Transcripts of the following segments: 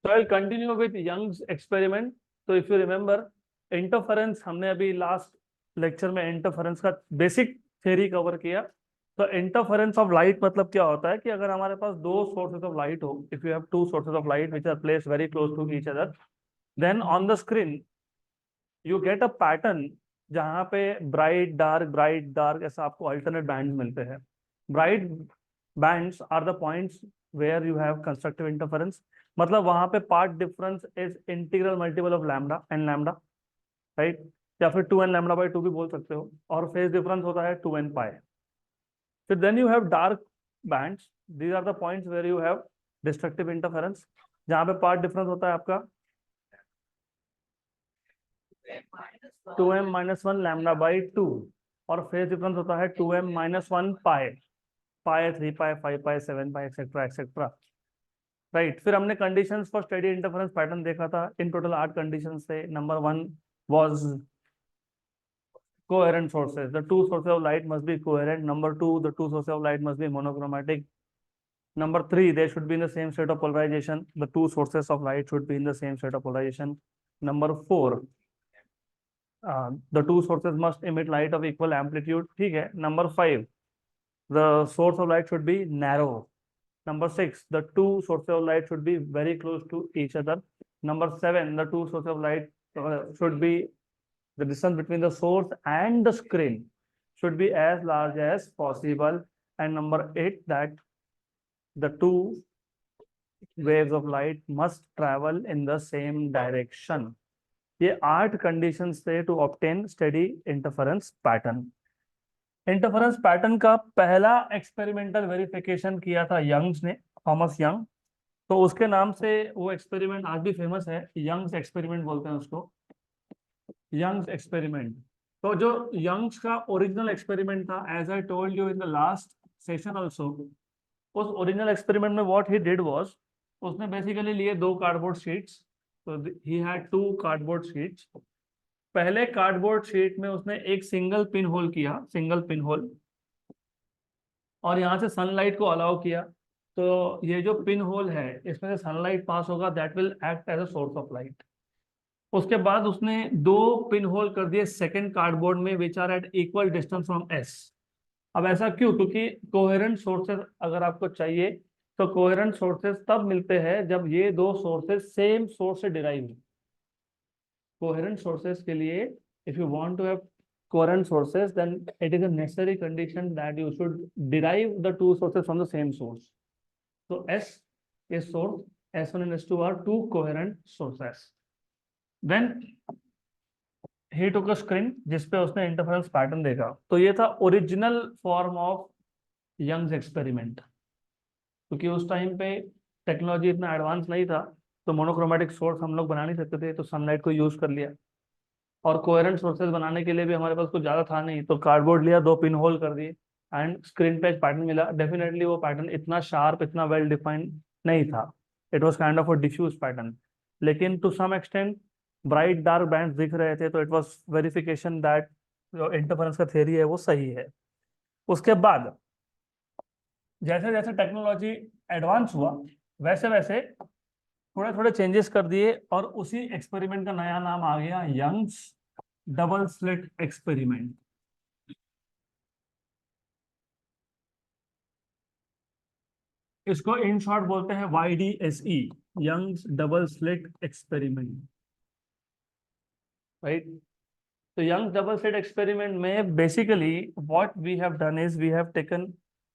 So I'll continue with Young's experiment. So if you remember, interference हमने अभी last lecture में interference का basic theory cover किया। तो इंटरफेरेंस ऑफ लाइट मतलब क्या होता है कि अगर हमारे पास दो सोर्सेज ऑफ लाइट हो, if you have two sources of light which are placed very close to each other, then on the screen you get a pattern जहाँ पे ब्राइट डार्क ऐसा आपको अल्टरनेट बैंड मिलते हैं। Bright bands are the points where you have constructive interference, मतलब वहां पे part difference is integral multiple of lambda N lambda, right? या फिर 2n λ/2 भी बोल सकते हो, और फेज डिफरेंस होता है 2n पाई। फिर then you have dark bands, these are the points where you have destructive interference, जहाँ पे पार्ट डिफरेंस होता है आपका 2m-1 λ/2, और फेज डिफरेंस होता है 2m-1 पाई, पाई 3 पाई 5 पाई 7 पाई एक्सेट्रा एक्सेट्रा, राइट? फिर हमने conditions for steady interference pattern देखा था। इन टोटल 8 कंडीशंस थे। Number 1 was coherent sources. The two sources of light must be coherent. Number 2, the two sources of light must be monochromatic. Number 3, they should be in the same state of polarization. The two sources of light should be in the same state of polarization. Number 4, the two sources must emit light of equal amplitude. ठीक है. Number 5, the source of light should be narrow. Number 6, the two sources of light should be very close to each other. Number 7, the two sources of light should be, the distance between the source and the screen should be as large as possible. And number 8, that the two waves of light must travel in the same direction. ये 8 conditions थे to obtain steady interference pattern. Interference pattern का पहला experimental verification किया था Young's ने, Thomas young. तो उसके नाम से वो एक्सपेरिमेंट आज भी फेमस है, यंग्स एक्सपेरिमेंट बोलते हैं उसको, यंग्स एक्सपेरिमेंट। तो जो यंग्स का ओरिजिनल एक्सपेरिमेंट था, as I told you in the last session also, उस ओरिजिनल एक्सपेरिमेंट में व्हाट ही डिड वाज, उसने बेसिकली लिए 2 कार्डबोर्ड शीट्स। तो ही हैड 2 कार्डबोर्ड शीट्स। पहले कार्डबोर्ड शीट में उसने एक सिंगल पिन होल किया, सिंगल पिन होल, और यहाँ से सनलाइट को अलाउ किया। तो ये जो पिन होल है, इसमें से सनलाइट पास होगा, that will act as a source of light. उसके बाद उसने 2 पिन होल कर दिए सेकंड कार्डबोर्ड में, which are at equal distance from S. अब ऐसा क्यों? क्योंकि कोहेरेंट सोर्सेज अगर आपको चाहिए तो कोहेरेंट सोर्सेज तब मिलते हैं जब ये दो सोर्सेज सेम सोर्स से डिराइव हो। कोहेरेंट सोर्सेज के लिए, if you want to have coherent sources, then it is a necessary condition that you should derive the two sources from the same source. So S is source, S1 and S2 are two coherent sources. Then he took a screen जिसपे उसने interference pattern देखा। तो ये था original form of Young's experiment. क्योंकि उस time पे technology इतना एडवांस नहीं था, तो मोनोक्रोमेटिक सोर्स हम लोग बना नहीं सकते थे, तो सनलाइट को यूज कर लिया। और कोहेरेंट सोर्सेज बनाने के लिए भी हमारे पास कुछ ज्यादा था नहीं, तो कार्डबोर्ड लिया, 2 पिन होल कर दिए, एंड स्क्रीन पे एक पैटर्न मिला। डेफिनेटली वो पैटर्न इतना शार्प, इतना वेल डिफाइंड नहीं था। It was kind of a diffuse pattern, लेकिन to some extent bright dark band दिख रहे थे। तो इट वॉज वेरिफिकेशन दैट जो इंटरफेरेंस का थियरी है वो सही है। उसके बाद जैसे जैसे टेक्नोलॉजी एडवांस हुआ, वैसे वैसे थोड़े थोड़े चेंजेस कर दिए, और उसी एक्सपेरिमेंट का नया नाम आ गया यंग्स डबल स्लिट एक्सपेरिमेंट। इसको इन शॉर्ट बोलते हैं YDSE, Young's double slit experiment, right? तो यंग्स डबल स्लिट एक्सपेरिमेंट में basically what we have done is we have taken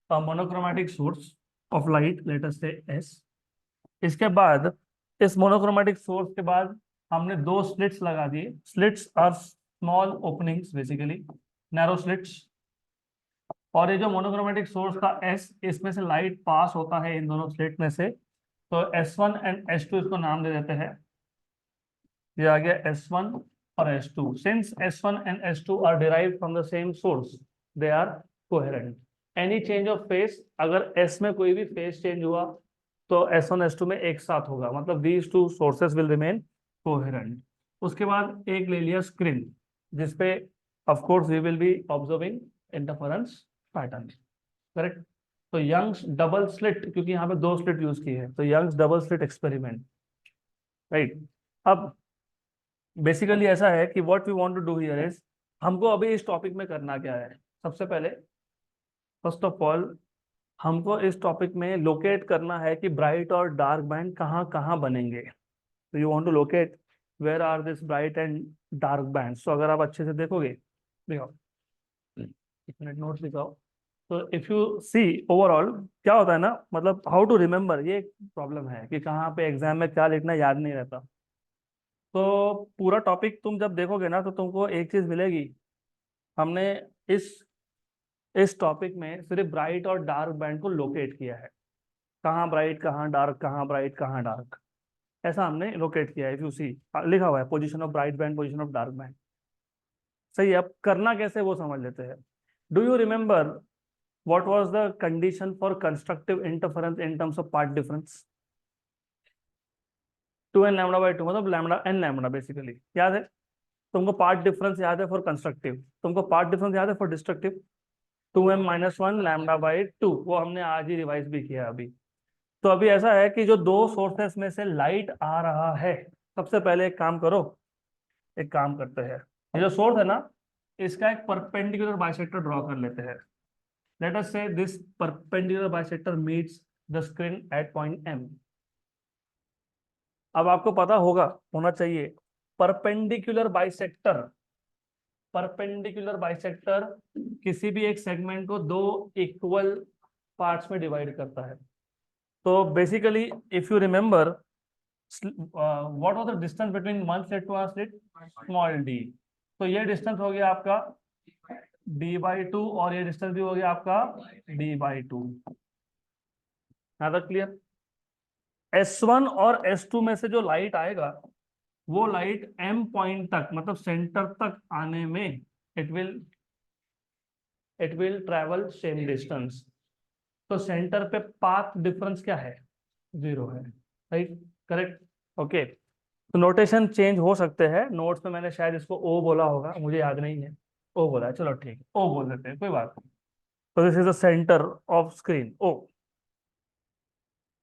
a monochromatic source of light, let us say S। इसके बाद इस monochromatic source के बाद हमने 2 स्लिट्स लगा दिए। Slits are small openings, basically narrow slits. और ये जो मोनोक्रोमेटिक सोर्स का S, इसमें से लाइट पास होता है इन दोनों स्लिट में से। तो S1 एंड S2 इसको नाम दे देते हैं। ये आ गया S1 और S2। Since S1 and S2 are derived from the same source, they are coherent. Any change of phase, अगर S में कोई भी फेस चेंज हुआ तो S1 S2 में एक साथ होगा, मतलब these two sources will remain coherent. उसके बाद एक ले लिया स्क्रीन, जिसपे of course we will be observing interference pattern, correct? तो यंग्स डबल स्लिट, क्योंकि यहाँ पे 2 स्लिट यूज की है, तो Young's double slit experiment right. अब बेसिकली ऐसा है कि what we want to do here is, हमको अभी इस टॉपिक में करना क्या है, सबसे पहले फर्स्ट ऑफ ऑल हमको इस टॉपिक में लोकेट करना है कि ब्राइट और डार्क बैंड कहाँ कहाँ बनेंगे। तो you want to locate where are this bright and dark band. तो अगर आप अच्छे से देखोगे, दिखाओ, एक मिनट नोट्स दिखाओ। तो इफ यू सी ओवरऑल क्या होता है ना, मतलब हाउ टू रिमेम्बर, ये प्रॉब्लम है कि कहाँ पे एग्जाम में क्या लिखना याद नहीं रहता। तो पूरा टॉपिक तुम जब देखोगे ना तो तुमको एक चीज मिलेगी, हमने इस इस टॉपिक में सिर्फ ब्राइट और डार्क बैंड को लोकेट किया है, कहाँ ब्राइट कहाँ डार्क, कहाँ ब्राइट कहाँ डार्क, ऐसा हमने लोकेट किया है। इफ यू सी लिखा हुआ है position of bright band, position of dark band. सही है, अब करना कैसे वो समझ लेते हैं। Do you remember what was the condition for constructive interference in terms of part difference? 2n λ/2 मतलब लैम्डा एन लैम्डा बेसिकली याद है तुमको। पार्ट डिफरेंस याद है फॉर कंस्ट्रक्टिव, तुमको पार्ट डिफरेंस याद है फॉर डिस्ट्रक्टिव? 2m - 1 λ/2, वो हमने आज ही रिवाइज भी किया अभी। तो अभी ऐसा है कि जो दो सोर्सेस में से लाइट आ रहा है, सबसे पहले एक काम करो, एक काम करते हैं, ये जो सोर्स है ना, इसका एक परपेंडिकुलर बाइसेक्टर ड्रॉ कर लेते हैं। Let us say this perpendicular bisector meets the screen at point M. अब आपको पता होगा, होना चाहिए, परपेंडिकुलर बाइसेक्टर, परपेंडिकुलर बाइसेक्टर किसी भी एक सेगमेंट को दो इक्वल पार्ट्स में डिवाइड करता है। तो basically if you remember what was the distance between one slit to a slit, small D. तो ये डिस्टेंस हो गया आपका d/2 और ये डिस्टेंस भी हो गया आपका d/2। क्लियर? S1 और S2 में से जो लाइट आएगा वो लाइट M पॉइंट तक, मतलब सेंटर तक आने में it will travel same distance. तो सेंटर पे पाथ डिफरेंस क्या है? 0 है। Right, correct, okay. तो नोटेशन चेंज हो सकते हैं, नोट्स में मैंने शायद इसको ओ बोला होगा, मुझे याद नहीं है। ओ बोला है, चलो ठीक है, ओ बोल देते हैं, कोई बात नहीं। तो this is the centre of screen ओ,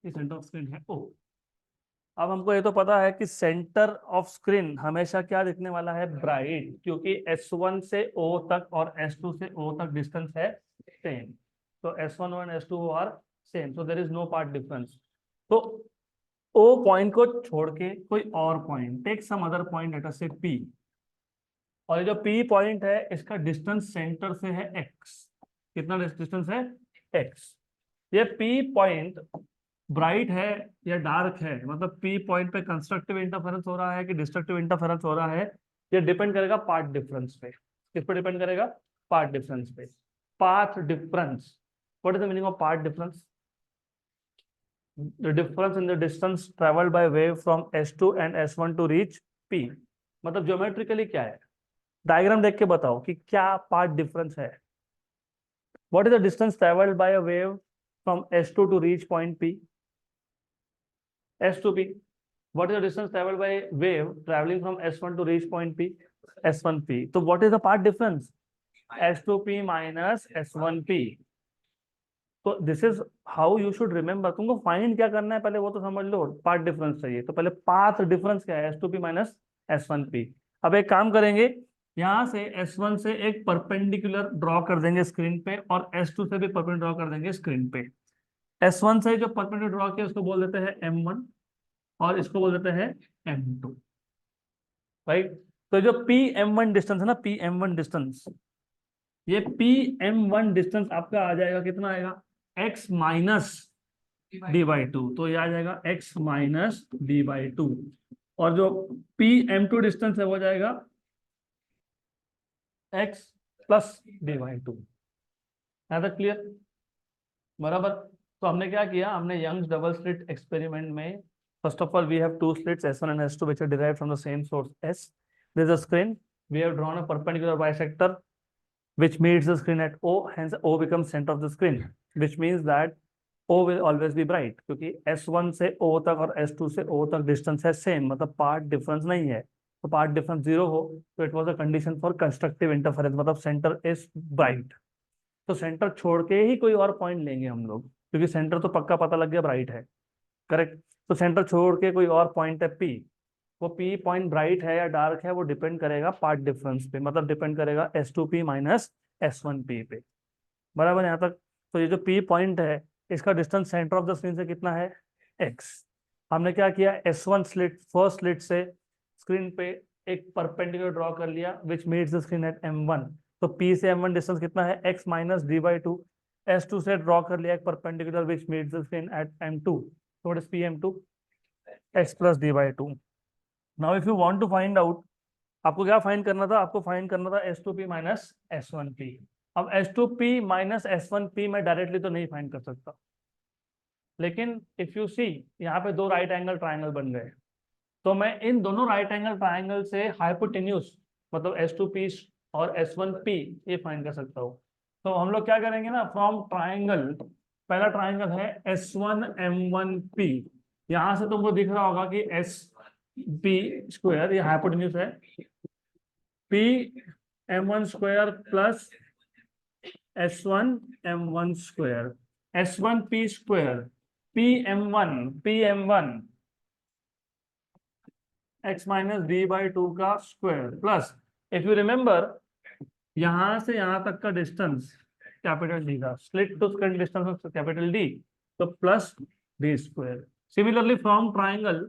ये सेंटर ऑफ स्क्रीन है ओ। अब हमको ये तो पता है कि सेंटर ऑफ स्क्रीन हमेशा क्या दिखने वाला है? ब्राइट, क्योंकि S1 से O तक और S2 से O तक डिस्टेंस है सेम। तो S1 और S2 are same, so there is no part difference. तो O पॉइंट को छोड़ के कोई और point, take some other point, let us say P। और ये जो P पॉइंट है इसका डिस्टेंस सेंटर से है x। कितना डिस्टेंस है? x। ये P पॉइंट ब्राइट है या डार्क है, मतलब P पॉइंट पे कंस्ट्रक्टिव इंटरफेरेंस हो रहा है कि डिस्ट्रक्टिव इंटरफेरेंस हो रहा है, ये डिपेंड करेगा पार्ट डिफरेंस पे। किस पे डिपेंड करेगा? पार्ट डिफरेंस पे। Path difference, what is the meaning of part difference? The difference in the distance travelled by wave from S2 and S1 to reach P। मतलब ज्योमेट्रिकली क्या है, diagram देख के बताओ कि क्या पार्ट डिफरेंस है। What is the distance travelled by a wave from S2 to reach point P? S2P. What is the distance traveled by wave traveling from S1 to reach point P? S1P. So what is the path difference? S2P minus S1P. तो this is how you should remember. तुमको find क्या करना है पहले वो तो समझ लो, path difference चाहिए तो पहले पाथ डिफरेंस क्या है? S2P minus S1P। अब एक काम करेंगे, यहाँ से S1 से एक परपेंडिकुलर ड्रॉ कर देंगे स्क्रीन पे और S2 से भी परपेंडिकुलर ड्रॉ कर देंगे स्क्रीन पे। S1 से जो परपेंडिकुलर ड्रॉ किया उसको बोल देते हैं M1 और इसको बोल देते हैं M2। राइट, तो जो PM1 डिस्टेंस है ना, PM1 डिस्टेंस, ये PM1 डिस्टेंस आपका आ जाएगा, कितना आएगा? x minus d/2। तो ये आ जाएगा x माइनस d/2। और जो PM2 डिस्टेंस है वो जाएगा x प्लस d/2। है तो क्लियर? बराबर। तो हमने क्या किया, हमने यंग्स डबल स्लिट एक्सपेरिमेंट में first of all we have two slits S1 and S2 which are derived from the same source S. There is a screen, we have drawn a perpendicular bisector which meets the screen at O, hence O becomes center of the screen, which means that O will always be bright, क्योंकि S1 से O तक और S2 से O तक distance है same, मतलब path difference नहीं है। तो पार्ट डिफरेंस 0 हो तो it was a condition for constructive interference, मतलब सेंटर इज ब्राइट। तो सेंटर छोड़ के ही कोई और पॉइंट लेंगे हम लोग, क्योंकि सेंटर तो पक्का पता लग गया ब्राइट है, करेक्ट। तो सेंटर छोड़ के कोई और पॉइंट है P, वो P पॉइंट ब्राइट है या डार्क है वो डिपेंड करेगा पार्ट डिफरेंस पे, मतलब डिपेंड करेगा S2P माइनस S1P पे। बराबर यहाँ तक। तो ये जो P पॉइंट है इसका distance centre of the screen से कितना है, x। हमने क्या किया, S1 स्लिट, फर्स्ट स्लिट से स्क्रीन पे एक परपेंडिकुलर ड्रॉ कर लिया विच meets the screen eight M1। तो P से M1 डिस्टेंस कितना है, x माइनस d/2। S2 से ड्रॉ कर लिया एक perpendicular which meets the screen at M2। So what is PM2? x plus d/2। Now if you want to find out, आपको क्या फाइंड करना था, आपको फाइंड करना था S2P माइनस S1P। अब S2P माइनस S1P मैं डायरेक्टली तो नहीं फाइंड कर सकता, लेकिन इफ यू सी यहाँ पे दो राइट एंगल ट्राइंगल बन गए, तो मैं इन दोनों राइट एंगल ट्राइंगल से हाइपोटेन्यूज मतलब S2P और S1P ये फाइंड कर सकता हूँ। तो हम लोग क्या करेंगे ना, फ्रॉम ट्राइंगल, पहला ट्राइंगल है S1M1P। यहाँ से तुमको दिख रहा होगा कि SP स्क्वायर ये हाइपोटेन्यूज है, PM1 square plus S1M1 square, S1P square, PM1 x minus d/2 का square plus, if you remember यहां से यहां तक का डिस्टेंस कैपिटल डी था, slit to screen distance capital D, तो plus d square. Similarly from triangle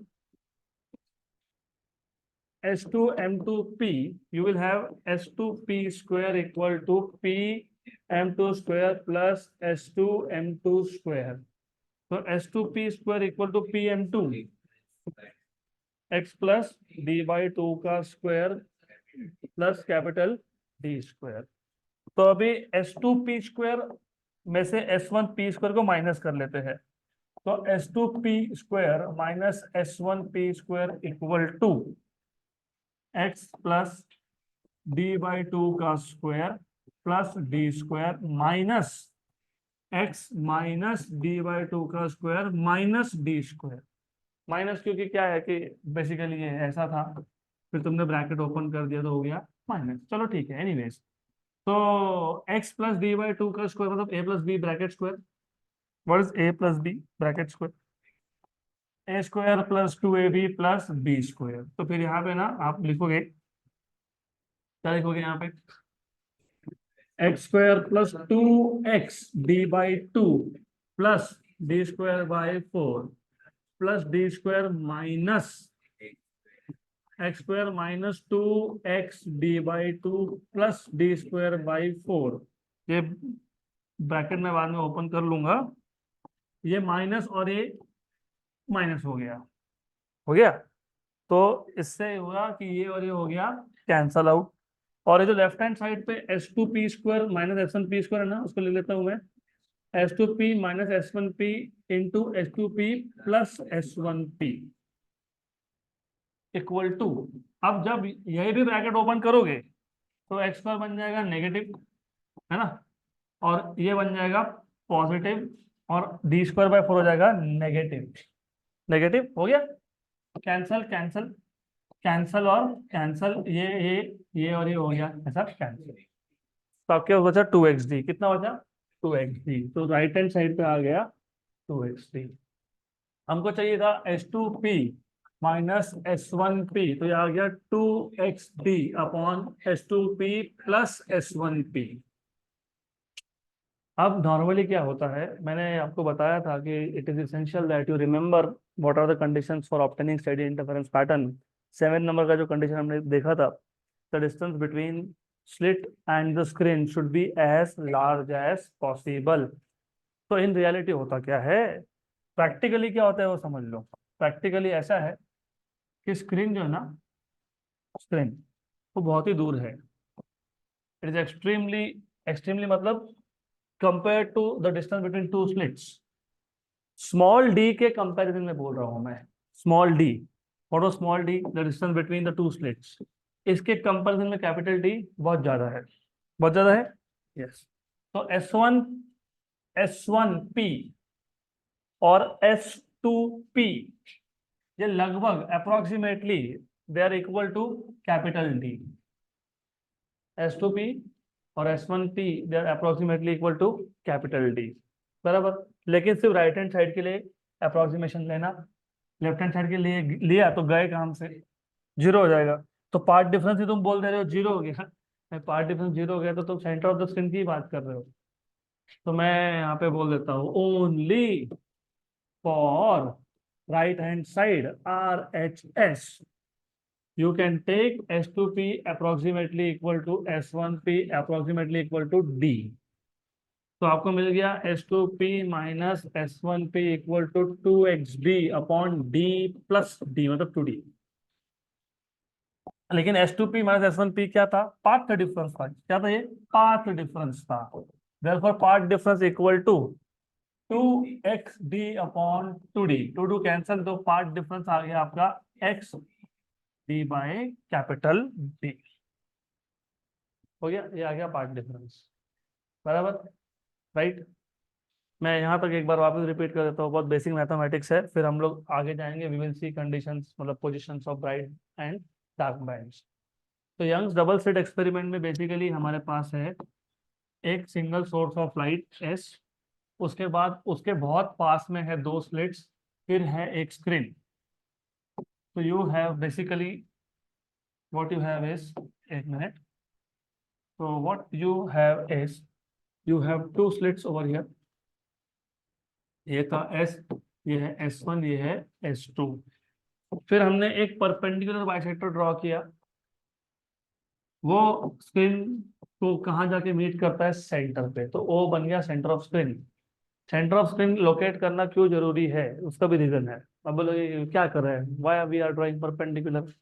S2M2P you will have S2P square equal to PM2 square plus S2M2 square। तो S2P square equal to PM2 x plus d/2 का square plus capital D square. तो अभी S2P square में से S1P square को minus कर लेते हैं, तो S2P square minus S1P square equal to x plus d/2 का square plus d square minus x minus d/2 का square minus d square. Minus क्योंकि क्या है कि बेसिकली ये ऐसा था, फिर तुमने ब्रैकेट ओपन कर दिया तो हो गया माइनस, चलो ठीक है एनीवेज। तो x प्लस d/2 का स्क्वायर मतलब a plus b bracket square, what is a plus b bracket square, a square plus 2ab plus b square. तो फिर यहाँ पे ना आप लिखोगे, क्या लिखोगे यहाँ पे, x square plus 2x d/2 plus d square by 4 plus d square minus x square minus 2x d/2 plus d square by 4। ये ब्रैकेट में बाद में ओपन कर लूंगा, ये माइनस और ये माइनस हो गया, हो गया। तो इससे हुआ कि ये और ये हो गया कैंसल आउट, और ये जो लेफ्ट हैंड साइड पे S2P square minus S1P square है ना, उसको ले लेता हूं मैं, S2P minus S1P into S2P plus S1P equal to, अब जब यही भी ब्रैकेट ओपन करोगे तो x स्क्वायर बन जाएगा नेगेटिव, है ना, और ये बन जाएगा पॉजिटिव, और d स्क्वायर बाय 4 हो जाएगा नेगेटिव। नेगेटिव हो गया, कैंसल कैंसल कैंसल और कैंसल, ये और ये हो गया ऐसा कैंसिल। तो आपके पास बचा 2xd, कितना बचा 2xd, तो राइट हैंड साइड पे आ गया 2xd। हमको चाहिए था S2P माइनस S1P, तो ये आ गया 2xd upon S2P plus S1P। अब नॉर्मली क्या होता है, मैंने आपको बताया था कि it is essential that you remember what are the conditions for obtaining steady interference pattern. 7 number का जो कंडीशन हमने देखा था, the distance between slit and the screen should be as large as possible. तो इन रियलिटी होता क्या है, practically क्या होता है वो समझ लो। प्रैक्टिकली ऐसा है कि स्क्रीन जो है ना, स्क्रीन वो बहुत ही दूर है, इट इज एक्सट्रीमली एक्सट्रीमली मतलब compare to the distance between two slits, small d के कंपैरिजन में बोल रहा हूं मैं, small d, what is small d, the distance between the two slits, इसके कंपैरिजन में कैपिटल डी बहुत ज्यादा है, बहुत ज्यादा है, यस। तो S1P और S2P ये लगभग approximately they are equal to capital D. S2P और S1P they are approximately equal to capital D, बराबर। लेकिन सिर्फ राइट हैंड साइड के लिए अप्रोक्सीमेशन लेना, लेफ्ट हैंड साइड के लिए लिया तो गए काम से। जीरो हो जाएगा। तो पार्ट डिफरेंस ही तुम बोल दे रहे हो जीरो हो गया। पार्ट डिफरेंस जीरो हो गया तो तुम सेंटर ऑफ द स्क्रीन की बात कर रहे हो। तो मैं यहाँ पे बोल देता हूँ only for right hand side R H S you can take S2P approximately equal to S1P approximately equal to D। तो आपको मिल गया S2P minus S1P equal to 2XD upon D plus D मतलब 2D। लेकिन S2P minus S1P क्या था? Path difference था। क्या था ये? पाथ डिफरेंस था। therefore path difference equal to 2XD upon 2D। 2 cancel, तो पाथ डिफरेंस आ गया आपका XD बाय कैपिटल D। हो गया, ये आ गया पार्ट डिफरेंस। बराबर, राइट। मैं यहाँ तक एक बार वापस रिपीट कर देता हूँ, बहुत बेसिक मैथमेटिक्स है, फिर हम लोग आगे जाएंगे। वी विल सी कंडीशंस, मतलब positions of bright and dark bands. तो यंग्स डबल स्लिट एक्सपेरिमेंट में बेसिकली हमारे पास है एक single source of light S, उसके बाद उसके बहुत पास में है दो स्लिट्स, फिर है एक स्क्रीन। तो you have basically what you have is, एक मिनट, तो what you have is you have two slits over here. ये था एस, ये है S1, ये है S2। फिर हमने एक परपेंडिकुलर बाइसेक्टर ड्रॉ किया। वो स्क्रीन को कहाँ जाके मीट करता है? सेंटर पे। तो O बन गया centre of screen. Centre of screen locate करना क्यों जरूरी है, उसका भी रीजन है। अब बोलो ये क्या कर रहे हैं, why we are drawing perpendicular?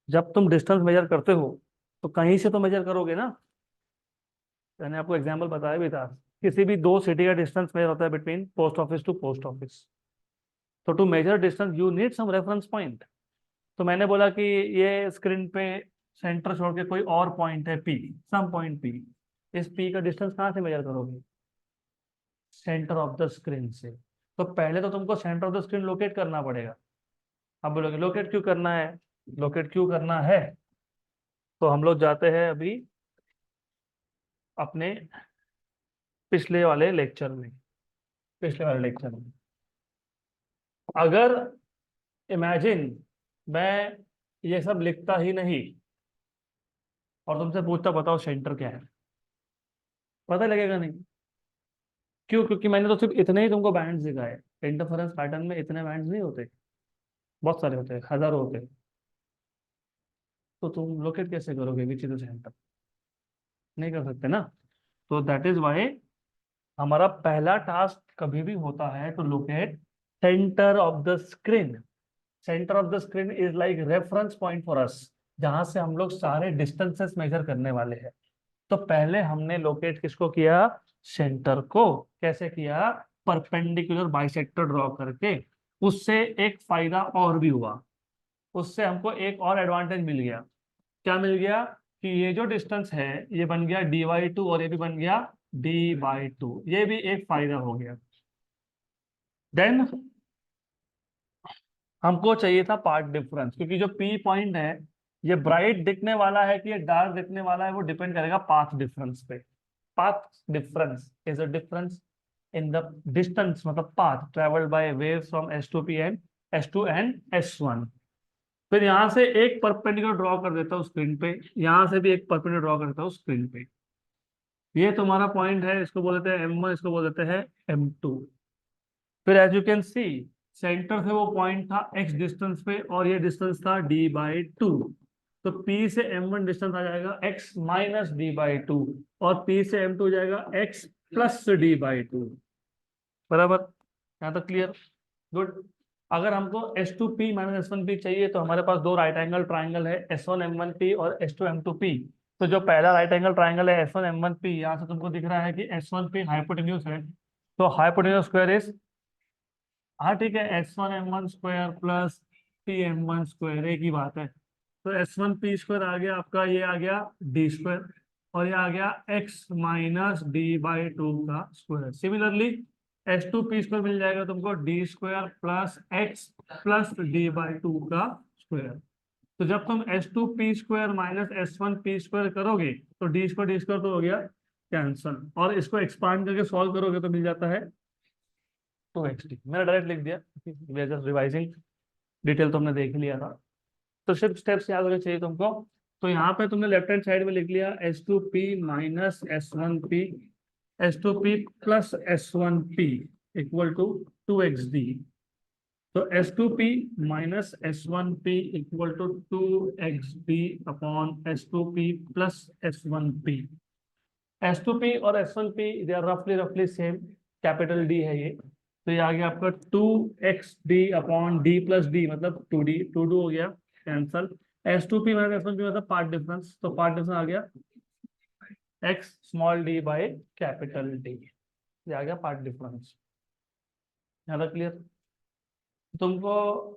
जब तुम डिस्टेंस मेजर करते हो तो कहीं से तो मेजर करोगे ना। मैंने आपको एग्जाम्पल बताया भी था, किसी भी दो सिटी का डिस्टेंस मेजर होता है between post office to post office. तो to measure distance you need some reference point. तो मैंने बोला कि ये स्क्रीन पे सेंटर छोड़ के कोई और पॉइंट है पी, सम पॉइंट पी। इस पी का डिस्टेंस कहाँ से मेजर करोगे? सेंटर ऑफ द स्क्रीन से। तो पहले तो तुमको centre of the screen locate करना पड़ेगा। अब बोलोगे लोकेट क्यों करना है? लोकेट क्यों करना है? तो हम लोग जाते हैं अभी अपने पिछले वाले लेक्चर में। पिछले वाले लेक्चर में अगर इमेजिन मैं ये सब लिखता ही नहीं और तुमसे पूछता बताओ सेंटर क्या है, पता लगेगा नहीं। क्यों? क्योंकि मैंने तो सिर्फ इतने ही तुमको बैंड्स दिखाए। इंटरफेरेंस पैटर्न में इतने बैंड्स नहीं होते, बहुत सारे होते हैं, हजारों होते हैं। तो तुम लोकेट कैसे करोगे विच इज द सेंटर? नहीं कर सकते ना। तो दैट इज वाई हमारा पहला टास्क कभी भी होता है to locate centre of the screen. Centre of the screen is like reference point for us, जहां से हम लोग सारे डिस्टेंसेस मेजर करने वाले हैं। तो पहले हमने लोकेट किसको किया? सेंटर को। कैसे किया? परपेंडिकुलर बाइसेक्टर ड्रॉ करके। उससे एक फायदा और भी हुआ, उससे हमको एक और एडवांटेज मिल गया। क्या मिल गया? कि ये जो डिस्टेंस है ये बन गया D/2 और ये भी बन गया D/2। ये भी एक फायदा हो गया। देन हमको चाहिए था पार्ट डिफरेंस, क्योंकि जो P पॉइंट है ये ब्राइट दिखने वाला है कि ये डार्क दिखने वाला है, वो डिपेंड करेगा पाथ डिफरेंस पे। Path difference is a difference in the distance, मतलब path travelled by waves from S2P and S2 and S1। फिर यहां से एक परपेंडिकुलर ड्रॉ कर देता हूँ स्क्रीन पे, यहां से भी एक परपेंडिकुलर ड्रॉ करता हूँ स्क्रीन पे। ये तुम्हारा पॉइंट है, इसको बोल देते हैं M1, इसको बोल देते हैं M2। फिर as you can see centre से वो पॉइंट था x डिस्टेंस पे और ये डिस्टेंस था D/2। तो P से M1 डिस्टेंस आ जाएगा x माइनस D/2 और P से M2 हो जाएगा x प्लस D/2। बराबर, यहाँ तक क्लियर? गुड। अगर हमको S2P माइनस S1P चाहिए तो हमारे पास दो राइट एंगल ट्राइंगल है, S1M1P और S2M2P। तो जो पहला राइट एंगल ट्राइंगल है S1M1P, यहाँ से तुमको दिख रहा है कि S1P हाइपोटेन्यूज है। तो हाइपोटेन्यूज स्क्वायर इज, हाँ ठीक है, S1M1 square plus P M1 square, एक ही बात है। तो S1P स्क्वायर आ गया आपका, ये आ गया D स्क्वायर, और ये आ गया x माइनस D/2 का स्क्वायर। सिमिलरली S2P स्क्वायर मिल जाएगा तुमको D square plus x plus D/2 का स्क्वायर। तो जब तुम S2P square minus S1P square करोगे तो D स्क्वायर तो हो गया कैंसल, और इसको एक्सपांड करके सॉल्व करोगे तो मिल जाता है 2xt। मैंने डायरेक्ट लिख दिया, जस्ट रिवाइजिंग, डिटेल तो हमने देख ही लिया था। तो सिर्फ स्टेप्स याद होने चाहिए तुमको। तो यहाँ पे तुमने लेफ्ट हैंड साइड में लिख लिया S2P minus S1P, S2P plus S1P equal to 2XD। तो S2P minus S1P equal to 2XD upon S2P plus S1P। S2P और S1P दे आर रफली सेम, कैपिटल D है ये। तो ये आ गया आपका 2XD upon D plus D, मतलब 2D, 2 हो गया कैंसल। S2P माइनस S1P मतलब पार्ट डिफरेंस, तो पार्ट डिफरेंस आ गया x small d by capital D, ये आ गया पार्ट डिफरेंस। ज़्यादा क्लियर तुमको?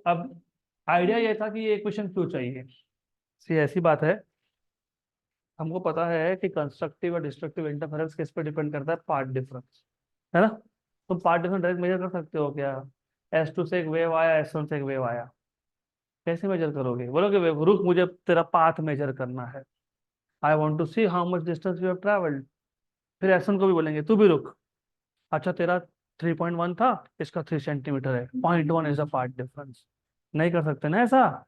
अब आइडिया ये था कि ये इक्वेशन क्यों चाहिए। सी ऐसी बात है, हमको पता है कि कंस्ट्रक्टिव और डिस्ट्रक्टिव इंटरफेरेंस किस पे डिपेंड करता है, पार्ट डिफरेंस, है ना। तुम पार्ट डिफरेंस डायरेक्ट मेजर कर सकते हो क्या? S2 से एक वेव आया, S1 से एक वेव आया, कैसे मेजर करोगे? बोलोगे वेव रुक, मुझे तेरा पाथ मेजर करना है, I want to see how much distance you have travelled. फिर S1 को भी बोलेंगे तू भी रुक, अच्छा तेरा 3.1 था, इसका 3 सेंटीमीटर है, 0.1 इज अ पार्ट डिफरेंस। नहीं कर सकते ना ऐसा।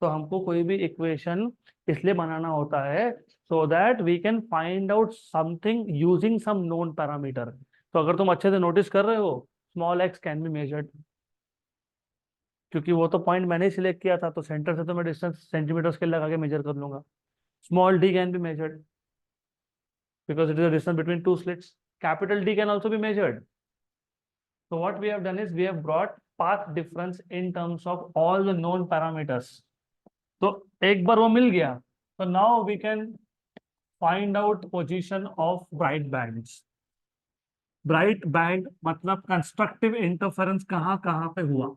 तो हमको कोई भी इक्वेशन इसलिए बनाना होता है so that we can find out something using some known parameter. तो अगर तुम अच्छे से नोटिस कर रहे हो, small x can be measured, क्योंकि वो तो पॉइंट मैंने ही सिलेक्ट किया था, तो सेंटर से तो मैं डिस्टेंस सेंटीमीटर स्केल लगा के मेजर कर लूंगा। Small D can be measured because it is a distance between two slits. Capital D can also be measured. So what we have done is we have brought path difference in terms of all the known parameters. तो एक बार वो मिल गया, तो now we can find out position of bright bands. Bright band मतलब constructive interference कहाँ कहाँ पे हुआ,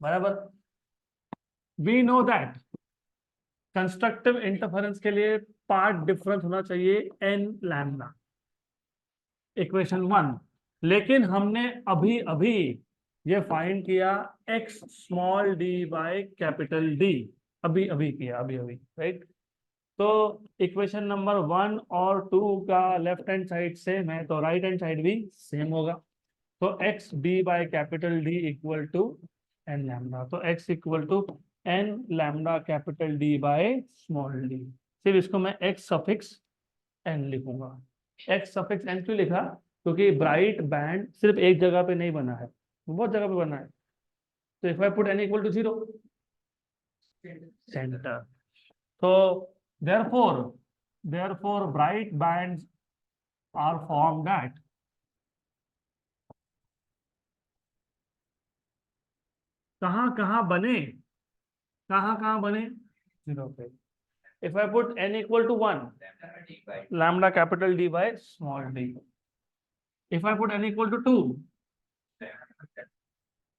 बराबर। We know that constructive interference के लिए पार्ट डिफरेंस होना चाहिए n लैम्डा, इक्वेशन 1। लेकिन हमने अभी अभी ये फाइंड किया x small d by capital D, अभी अभी किया, अभी अभी, राइट। तो इक्वेशन नंबर 1 और 2 का लेफ्ट हैंड साइड सेम है, तो राइट हैंड साइड भी सेम होगा। तो x d by capital D equal to n lambda, तो x equal to n lambda capital D by small d। सिर्फ इसको मैं x सफिक्स n लिखूंगा। x सफिक्स n क्यों लिखा? क्योंकि ब्राइट बैंड सिर्फ एक जगह पे नहीं बना है, बहुत जगह पे बना है। तो if I put n equal to 0, centre, तो therefore bright bands are formed at कहाँ बने, कहाँ बने, 0 पे। If I put n equal to 1, lambda capital D by small d. If I put n equal to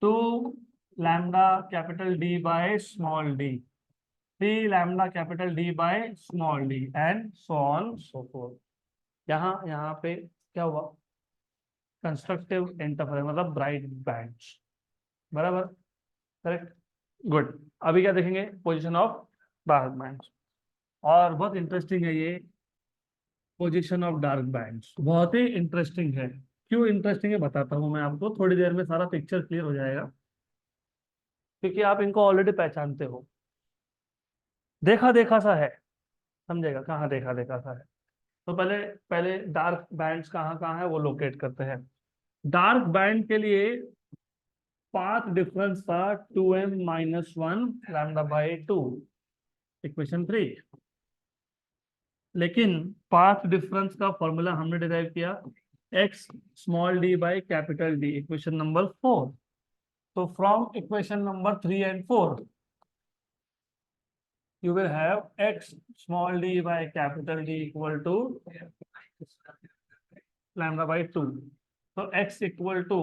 2 lambda capital D by small d, 3 lambda capital D by small d, and so on so forth. यहाँ पे क्या हुआ? Constructive interference मतलब bright bands, बराबर, correct, good. अभी क्या देखेंगे? Position of dark bands. और बहुत इंटरेस्टिंग है ये पोजीशन ऑफ डार्क बैंड्स, बहुत ही इंटरेस्टिंग है। क्यों इंटरेस्टिंग है बताता हूँ मैं आपको, थोड़ी देर में सारा पिक्चर क्लियर हो जाएगा, क्योंकि आप इनको ऑलरेडी पहचानते हो, देखा देखा सा है, समझेगा कहाँ देखा देखा सा है। तो पहले पहले डार्क बैंड्स कहाँ कहाँ है वो लोकेट करते हैं। डार्क बैंड के लिए पाथ डिफरेंस था 2m minus 1 lambda by 2, equation 3। लेकिन पाथ डिफरेंस का फॉर्मूला हमने डिराइव किया x small d by capital D, equation number 4। तो from equation number 3 and 4 you will have x small d by capital D equal to lambda by 2. So x equal to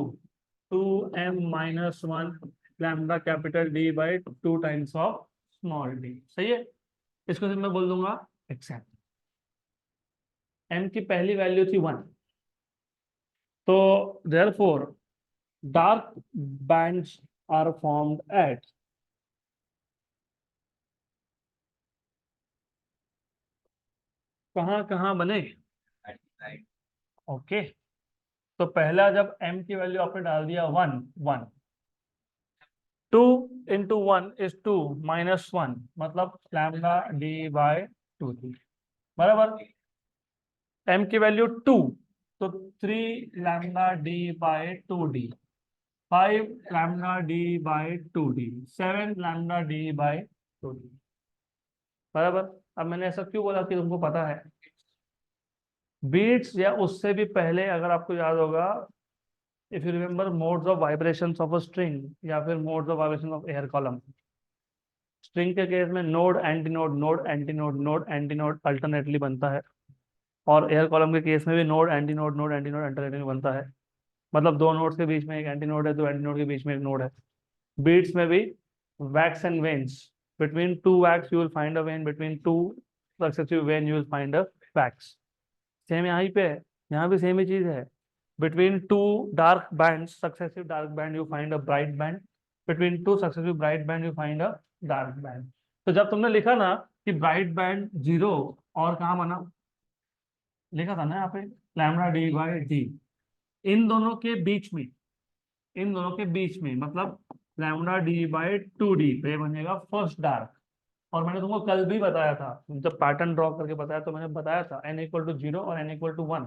2m minus 1 lambda capital D by 2 times of small d। सही है, इसको सिर्फ मैं बोल दूंगा accept. m की पहली value थी 1, तो therefore dark bands are formed at कहाँ कहाँ बने, ओके। तो पहला जब m की वैल्यू आपने डाल दिया 1 1, 2 into 1 is 2 minus 1 मतलब लैम्डा डी बाय 2 थी बराबर। m की वैल्यू 2 तो 3 lambda D by 2d, 5 lambda D by 2d, 7 lambda D by 2d बराबर। अब मैंने ऐसा क्यों बोला कि तुमको पता है बीट्स या उससे भी पहले अगर आपको याद होगा, if you remember modes of vibrations of a string या फिर modes of vibration of air column, string के केस में node anti node node anti node node anti node alternately बनता है, और एयर कॉलम के केस में भी node anti node node anti node alternately बनता है। मतलब दो नोड्स के बीच में एक एंटी नोड है, दो एंटी नोड के बीच में एक नोड है। बीट्स में भी wax and veins, between two wax you will find a vein, between two successive vein you will find a wax। Same यहाँ पे है, यहाँ भी सेम ही चीज है। between two dark bands, successive dark band you find a bright band, between two successive bright band you find a dark band। तो जब तुमने लिखा ना कि ब्राइट बैंड जीरो, और कहाँ बना लिखा था ना यहाँ पे लैम्डा डी बाई डी, इन दोनों के बीच में, इन दोनों के बीच में मतलब लैम्डा डी बाई 2d पे बनेगा फर्स्ट डार्क। और मैंने तुमको कल भी बताया था, जब पैटर्न ड्रॉ करके बताया तो मैंने बताया था n इक्वल टू 0 और n इक्वल टू 1,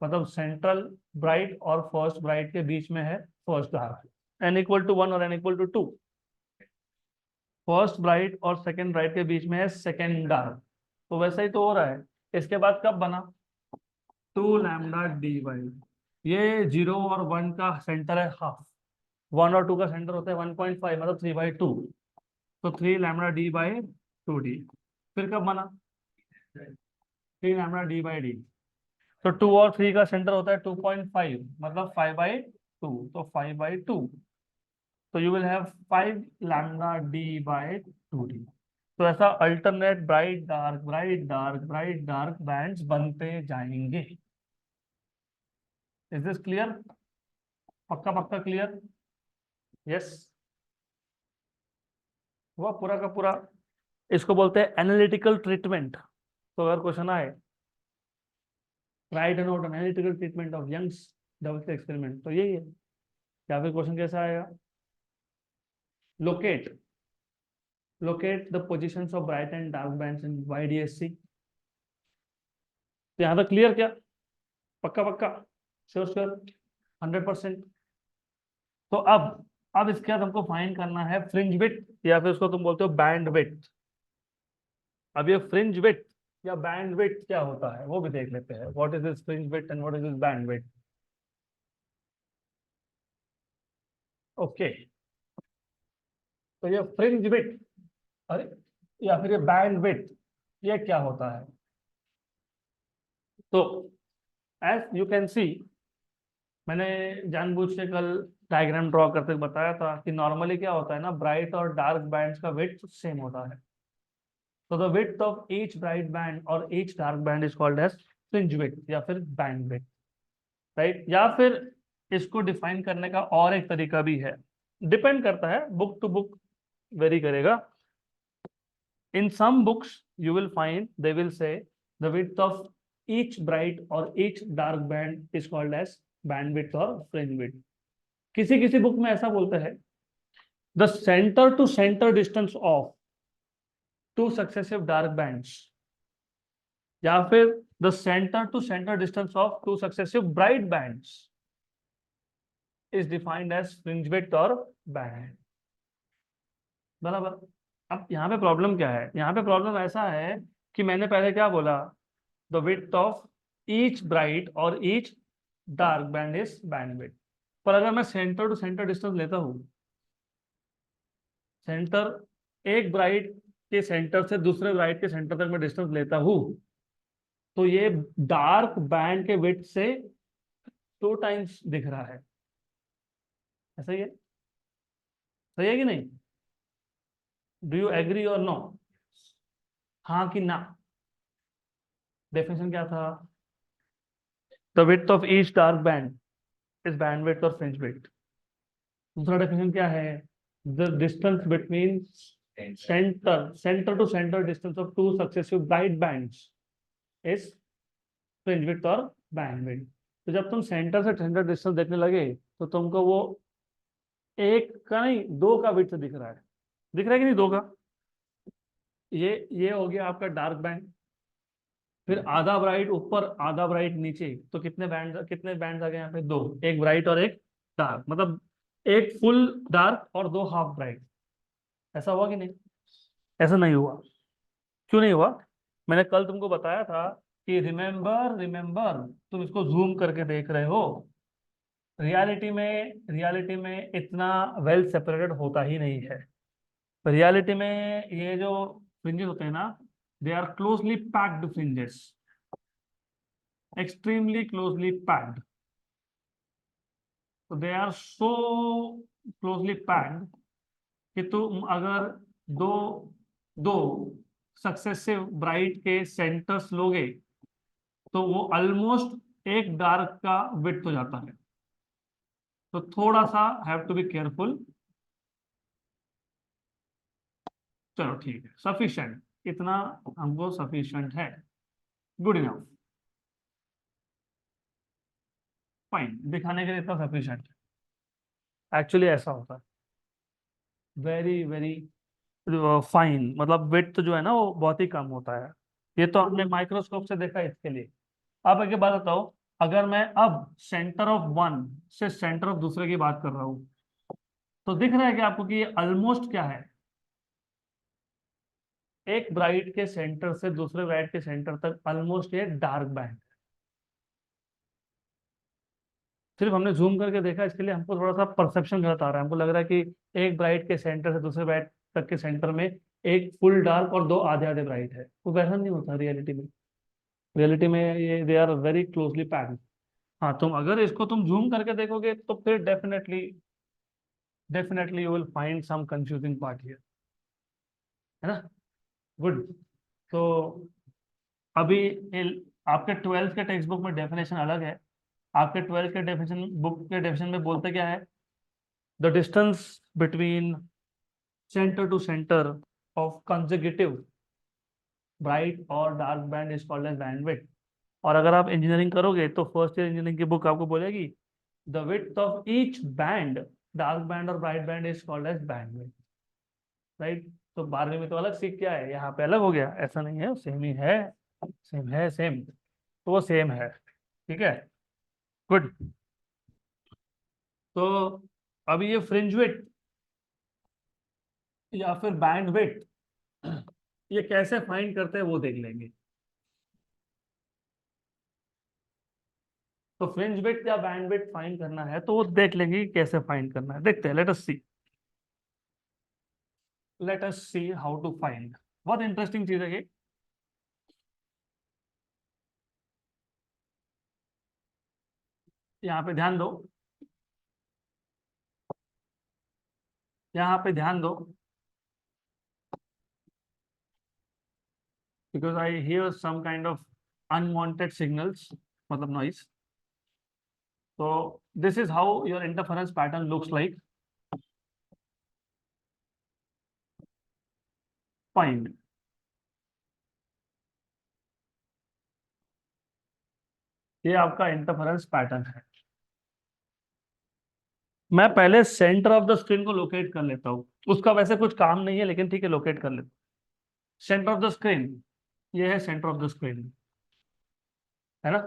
मतलब सेंट्रल ब्राइट और फर्स्ट ब्राइट के बीच में है first dark. n equal to 1 और n equal to 2, first bright और सेकेंड ब्राइट के बीच में है सेकेंड डार्क। तो वैसा ही तो हो रहा है। इसके बाद कब बना 2 लैम्डा डी बाई, ये 0 और 1 का सेंटर है हाफ, 1 और 2 का सेंटर होता है 1.5 मतलब 3/2, तो 3 लैम्डा डी बाई 2d। फिर कब बना 3 लैम्डा डी बाई डी, तो 2 और 3 का सेंटर होता है 2.5 मतलब 5/2, तो 5/2, तो you will have 5 lambda D by 2d। तो ऐसा alternate bright dark bright dark bright dark bands बनते जाएंगे। Is this clear? पक्का पक्का क्लियर? यस। वो पूरा का पूरा, इसको बोलते हैं एनालिटिकल ट्रीटमेंट। तो अगर क्वेश्चन आए write note analytical treatment of Young's double slit experiment, तो यही है। या फिर क्वेश्चन कैसा आएगा, locate locate the positions of bright and dark bands in YDSC। तो यहाँ तक क्लियर क्या? पक्का पक्का, श्योर श्योर, 100%। तो अब इसके बाद हमको फाइंड करना है फ्रिंज विड्थ, या फिर उसको तुम बोलते हो बैंड विड्थ। अब ये फ्रिंज विड्थ या बैंड विड्थ क्या होता है वो भी देख लेते हैं। What is this fringe width and what is this band width? Okay, तो ये फ्रिंज विड्थ, अरे या फिर ये बैंड विड्थ, ये क्या होता है? तो एज यू कैन सी, मैंने जानबूझ के कल डायग्राम ड्रॉ करते हुए बताया था कि नॉर्मली क्या होता है ना, ब्राइट और डार्क बैंड्स का विड्थ सेम होता है। तो the width of each bright band और each dark band is called as fringe width या फिर बैंड विड्थ, राइट। या फिर इसको डिफाइन करने का और एक तरीका भी है, डिपेंड करता है बुक टू बुक, वेरी करेगा। In some books you will find they will say the width of each bright और each dark band is called as bandwidth और फ्रिंज विड्थ। किसी किसी बुक में ऐसा बोलते हैं the centre to centre distance of two successive dark bands, या फिर the centre to centre distance of two successive bright bands is defined as fringe width और बैंड, बराबर। अब यहाँ पे प्रॉब्लम क्या है, यहाँ पे प्रॉब्लम ऐसा है कि मैंने पहले क्या बोला, the width of each bright और each dark band is bandwidth. पर अगर मैं सेंटर टू सेंटर डिस्टेंस लेता हूँ, सेंटर एक ब्राइट के सेंटर से दूसरे ब्राइट के सेंटर तक मैं डिस्टेंस लेता हूँ, तो ये डार्क बैंड के विड्थ से 2 टाइम्स दिख रहा है। ऐसा ही है, सही है कि नहीं? डू यू एग्री और नो? हाँ कि ना? डेफिनेशन क्या था, the width of each dark band is bandwidth और फ्रिंज विड्थ। दूसरा डेफिनेशन क्या है, the distance between centre to centre distance of two successive bright bands is fringe width और बैंड विड्थ। तो जब तुम सेंटर से सेंटर डिस्टेंस देखने लगे तो तुमको वो एक का नहीं, दो का विड्थ दिख रहा है, दिख रहा है कि नहीं, दो का। ये हो गया आपका डार्क बैंड। फिर आधा ब्राइट ऊपर आधा ब्राइट नीचे, तो कितने बैंड आ गए यहाँ पे, दो, एक ब्राइट और एक डार्क, मतलब एक फुल डार्क और दो हाफ ब्राइट। ऐसा हुआ कि नहीं? ऐसा नहीं हुआ। क्यों नहीं हुआ? मैंने कल तुमको बताया था कि रिमेंबर रिमेंबर, तुम इसको जूम करके देख रहे हो। रियलिटी में इतना वेल सेपरेटेड होता ही नहीं है। रियलिटी में ये जो फ्रिंजेस होते हैं ना, they are closely packed fringes, extremely closely packed. तो they are so closely packed कि तुम अगर दो दो सक्सेसिव ब्राइट के सेंटर्स लोगे, तो वो ऑलमोस्ट एक डार्क का विड्थ हो जाता है। तो थोड़ा सा हैव टू बी केयरफुल। चलो ठीक है, सफिशिएंट, इतना हमको सफिशिएंट है, गुड इनफ, फाइन, दिखाने के लिए इतना सफिशिएंट। एक्चुअली ऐसा होता है, वेरी वेरी फाइन, मतलब विड्थ जो है ना वो बहुत ही कम होता है। ये तो हमने माइक्रोस्कोप से देखा है इसके लिए। अब एक बात बताओ, अगर मैं अब सेंटर ऑफ वन से सेंटर ऑफ दूसरे की बात कर रहा हूं, तो दिख रहा है कि आपको कि ये ऑलमोस्ट क्या है, एक ब्राइट के सेंटर से दूसरे ब्राइट के सेंटर तक ऑलमोस्ट ये डार्क बैंड। सिर्फ हमने जूम करके देखा, इसके लिए हमको थोड़ा सा परसेप्शन गलत आ रहा है, हमको लग रहा है कि एक ब्राइट के सेंटर से दूसरे ब्राइट तक के सेंटर में एक फुल डार्क और दो आधे आधे ब्राइट है। वो वैसा नहीं होता रियलिटी में। रियलिटी में ये they are very closely packed. हाँ, तुम अगर इसको तुम जूम करके देखोगे तो फिर definitely definitely you will find some confusing part here, है ना। गुड। तो अभी आपके ट्वेल्थ के टेक्स्ट बुक में डेफिनेशन अलग है। आपके ट्वेल्थ के डेफिनेशन बुक के डेफिनेशन में बोलते क्या है, the distance between centre to centre of consecutive bright और dark band is called as bandwidth. और अगर आप इंजीनियरिंग करोगे तो फर्स्ट ईयर इंजीनियरिंग की बुक आपको बोलेगी the width of each band, dark band और bright band is called as bandwidth, right. तो 12वीं में तो अलग सीख क्या है, यहाँ पे अलग हो गया, ऐसा नहीं है, सेम ही है, सेम है सेम, तो वो सेम है, ठीक है। गुड। तो अभी ये फ्रिंज विड्थ या फिर बैंड विड्थ, ये कैसे फाइंड करते हैं वो देख लेंगे। तो फ्रिंज विड्थ या बैंड विड्थ फाइंड करना है तो वो देख लेंगे कि कैसे फाइंड करना है, देखते हैं, let us see how to find. बहुत इंटरेस्टिंग चीज है ये। यहाँ पे ध्यान दो, यहाँ पे ध्यान दो, because I hear some kind of unwanted signals, मतलब नॉइस। तो this is how your interference pattern looks like. Find, ये आपका इंटरफेरेंस पैटर्न है। मैं पहले सेंटर ऑफ द स्क्रीन को लोकेट कर लेता हूँ, उसका वैसे कुछ काम नहीं है लेकिन ठीक है, लोकेट कर लेता हूँ। सेंटर ऑफ द स्क्रीन, ये है सेंटर ऑफ द स्क्रीन, है ना।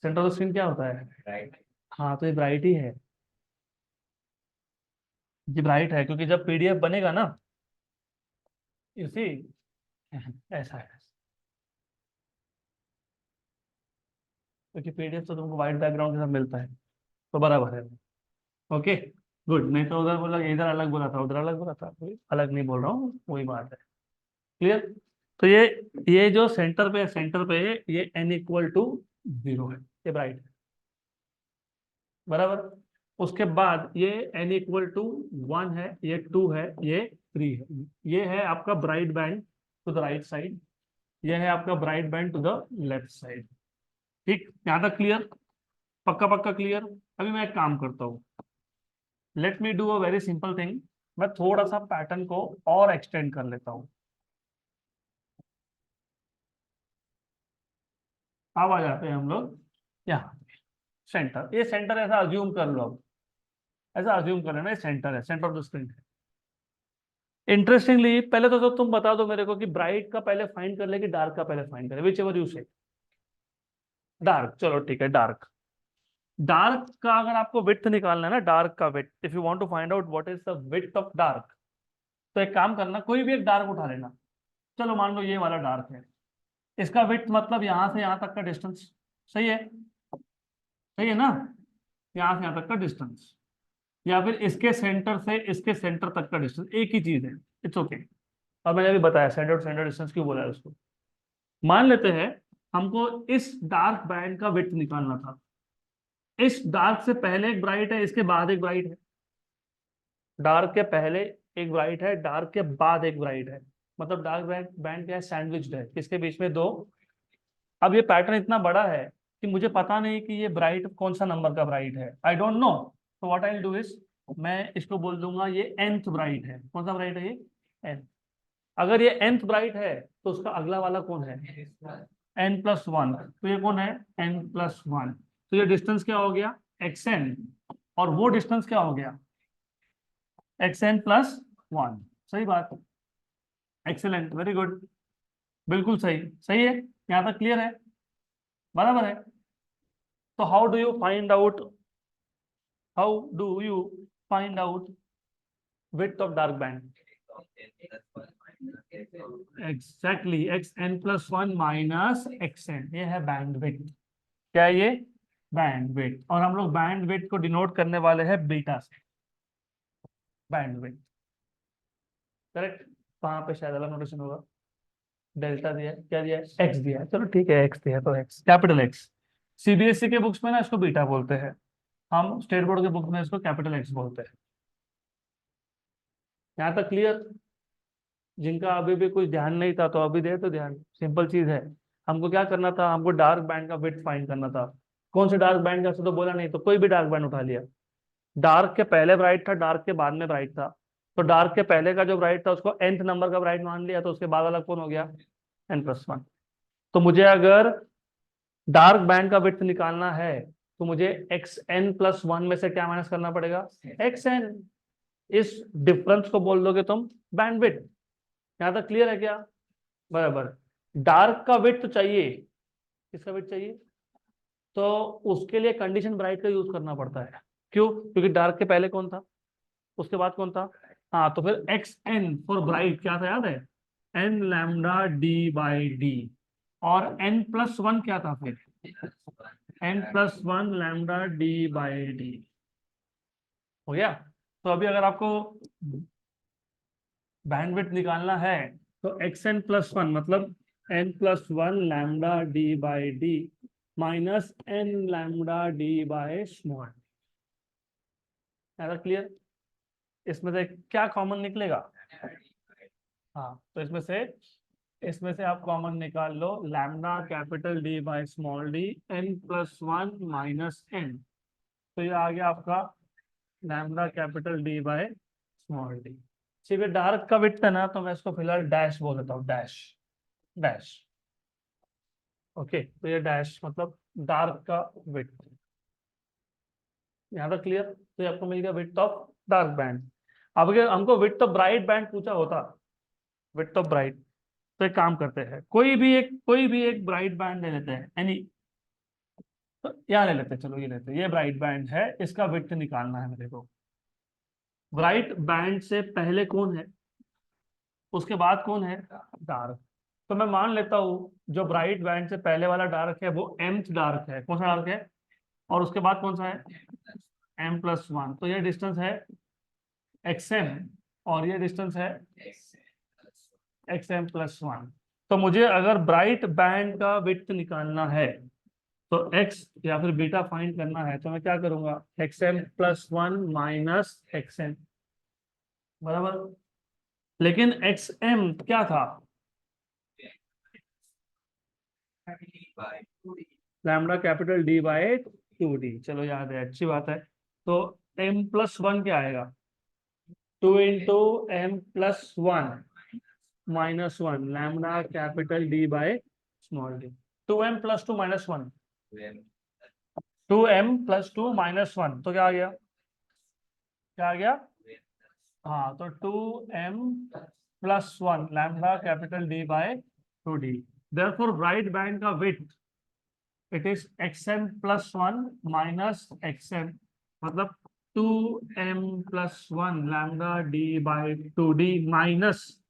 सेंटर ऑफ द स्क्रीन क्या होता है, राइट। हाँ, तो ये ब्राइट ही है, ये ब्राइट है क्योंकि जब पीडीएफ बनेगा ना, इसी ऐसा है, क्योंकि पीडीएफ तो तुमको व्हाइट बैकग्राउंड के साथ मिलता है, तो बराबर है। Okay, good. नहीं तो उधर बोला, इधर अलग बोला था, उधर अलग बोला था, कोई अलग नहीं बोल रहा हूँ, वही बात है, क्लियर। तो ये जो सेंटर पे है, ये n इक्वल टू 0 है, ये ब्राइट है, बराबर। उसके बाद ये n इक्वल टू 1 है, ये 2 है, ये 3 है। ये है आपका bright band to the right side, ये है आपका bright band to the left side. ठीक, यहाँ तक क्लियर, पक्का पक्का क्लियर। अभी मैं एक काम करता हूँ, let me do a very simple thing, मैं थोड़ा सा पैटर्न को और एक्सटेंड कर लेता हूँ। अब आ जाते हैं हम लोग यहाँ, सेंटर, ये सेंटर ऐसा अज्यूम कर लो, अब ऐसा अज्यूम कर लेना, सेंटर है, सेंटर ऑफ द स्क्रीन है। इंटरेस्टिंगली पहले तो तुम बता दो मेरे को कि ब्राइट का पहले फाइंड कर ले कि डार्क का पहले फाइंड करे, विच एवर यू से। डार्क, चलो ठीक है, डार्क। डार्क का अगर आपको विड्थ निकालना है ना, डार्क का width, if you want to find out what is the width of dark, तो एक काम करना, कोई भी एक डार्क उठा लेना। चलो मान लो ये वाला डार्क है, इसका विड्थ मतलब यहां से यहां तक का डिस्टेंस। सही है, सही है ना, यहां से यहां तक का डिस्टेंस, या फिर इसके सेंटर से इसके सेंटर तक का डिस्टेंस, एक ही चीज है, इट्स ओके। और मैंने अभी बताया सेंटर टू सेंटर डिस्टेंस क्यों बोला है उसको। मान लेते हैं हमको इस डार्क बैंड का विड्थ निकालना था। इस डार्क से पहले एक ब्राइट है, इसके बाद एक ब्राइट है। डार्क के पहले एक ब्राइट है, डार्क के बाद एक ब्राइट है, मतलब डार्क बैंड क्या है, सैंडविच्ड है, किसके बीच में, दो। अब ये पैटर्न इतना बड़ा है कि मुझे पता नहीं कि ये ब्राइट कौन सा नंबर का ब्राइट है, आई डोंट नो। तो what I will do is, मैं इसको बोल दूंगा ये nth ब्राइट है। कौन सा ब्राइट है ये, n। अगर ये nth ब्राइट है तो उसका अगला वाला कौन है, n+1। तो ये कौन है, n+1। तो ये डिस्टेंस क्या हो गया, xn, और वो डिस्टेंस क्या हो गया, xn+1। सही बात, एक्सेलेंट, वेरी गुड, बिल्कुल सही, सही है, यहाँ तक क्लियर है, बराबर है। तो how do you find out width of dark band? Exactly, xn+1 minus xn, ये है बैंड विड्थ। क्या है ये, बैंड विड्थ। और हम लोग बैंड विड्थ को डिनोट करने वाले हैं बीटा से, बैंड विड्थ, करेक्ट। वहां पे शायद अलग नोटेशन होगा, डेल्टा दिया है, क्या दिया है, एक्स दिया है, चलो ठीक है, एक्स दिया है तो एक्स, कैपिटल एक्स। सीबीएसई के बुक्स में ना इसको बीटा बोलते हैं, हम स्टेट बोर्ड के बुक में इसको कैपिटल एक्स बोलते हैं। यहाँ तक क्लियर, जिनका अभी भी कुछ ध्यान नहीं था तो अभी दे तो ध्यान, सिंपल चीज है। हमको क्या करना था, हमको डार्क बैंड का विड्थ फाइंड करना था। कौन से डार्क बैंड का, तो बोला नहीं, तो कोई भी डार्क बैंड उठा लिया। डार्क के पहले ब्राइट था, डार्क के बाद में ब्राइट था, तो डार्क के पहले का जो ब्राइट था उसको nth नंबर का ब्राइट मान लिया, तो उसके बाद वाला कौन हो गया, n+1। तो मुझे अगर डार्क बैंड का विड्थ निकालना है तो मुझे xn+1 में से क्या माइनस करना पड़ेगा, xn। इस डिफरेंस को बोल दोगे तुम बैंड विड्थ। यहाँ तक क्लियर है क्या, बराबर। डार्क का विड्थ चाहिए, किसका विड्थ चाहिए, तो उसके लिए कंडीशन ब्राइट का यूज करना पड़ता है। क्यों, क्योंकि डार्क के पहले कौन था, उसके बाद कौन था, हाँ, तो फिर xn फॉर ब्राइट क्या था, याद है, n λd/d। और n+1 क्या था फिर, n+1 λd/d। हो गया। तो अभी अगर आपको बैंडविड्थ निकालना है तो xn+1 मतलब n+1 λd/d माइनस n λd/स्मॉल। ऐसा क्लियर, इसमें से क्या कॉमन निकलेगा, हाँ, तो इसमें से आप कॉमन निकाल लो, लैम्डा कैपिटल d/स्मॉल d, n+1 माइनस n। तो ये आ गया आपका लैम्डा कैपिटल d/स्मॉल d। ठीक है, डार्क का विड्थ है ना, तो मैं इसको फिलहाल डैश बोल देता हूँ, डैश, डैश। ओके, तो ये डैश मतलब डार्क का विड्थ। यहाँ तक क्लियर, तो ये आपको मिल गया विड्थ ऑफ डार्क बैंड। अब अगर हमको विड्थ ऑफ ब्राइट बैंड पूछा होता, विड्थ ऑफ ब्राइट, तो एक काम करते हैं, कोई भी एक ब्राइट बैंड ले लेते हैं, एनी, तो यहाँ ले लेते हैं, चलो ये लेते हैं, ये ब्राइट बैंड है, इसका विड्थ निकालना है मेरे को। ब्राइट बैंड से पहले कौन है, उसके बाद कौन है, डार्क। तो मैं मान लेता हूँ जो ब्राइट बैंड से पहले वाला डार्क है वो mth डार्क है, कौन सा डार्क है, और उसके बाद कौन सा है, m+1। तो ये डिस्टेंस है xm, और ये डिस्टेंस है xm+1। तो मुझे अगर ब्राइट बैंड का विड्थ निकालना है तो x या फिर बीटा फाइंड करना है, तो मैं क्या करूंगा, xm+1 माइनस xm, बराबर। लेकिन xm क्या था, लैम्डा कैपिटल d/2d, चलो याद है, अच्छी बात है। तो m+1 क्या आएगा, 2 × m+1 -1 लैम्डा कैपिटल d/स्मॉल d। 2m+2 -1, 2m+2 -1, तो क्या आ गया, क्या आ गया? हाँ, तो 2m+1 lambda capital D by 2D। Therefore bright band का width it is xm+1 minus xm, मतलब 2m+1 lambda D by 2D minus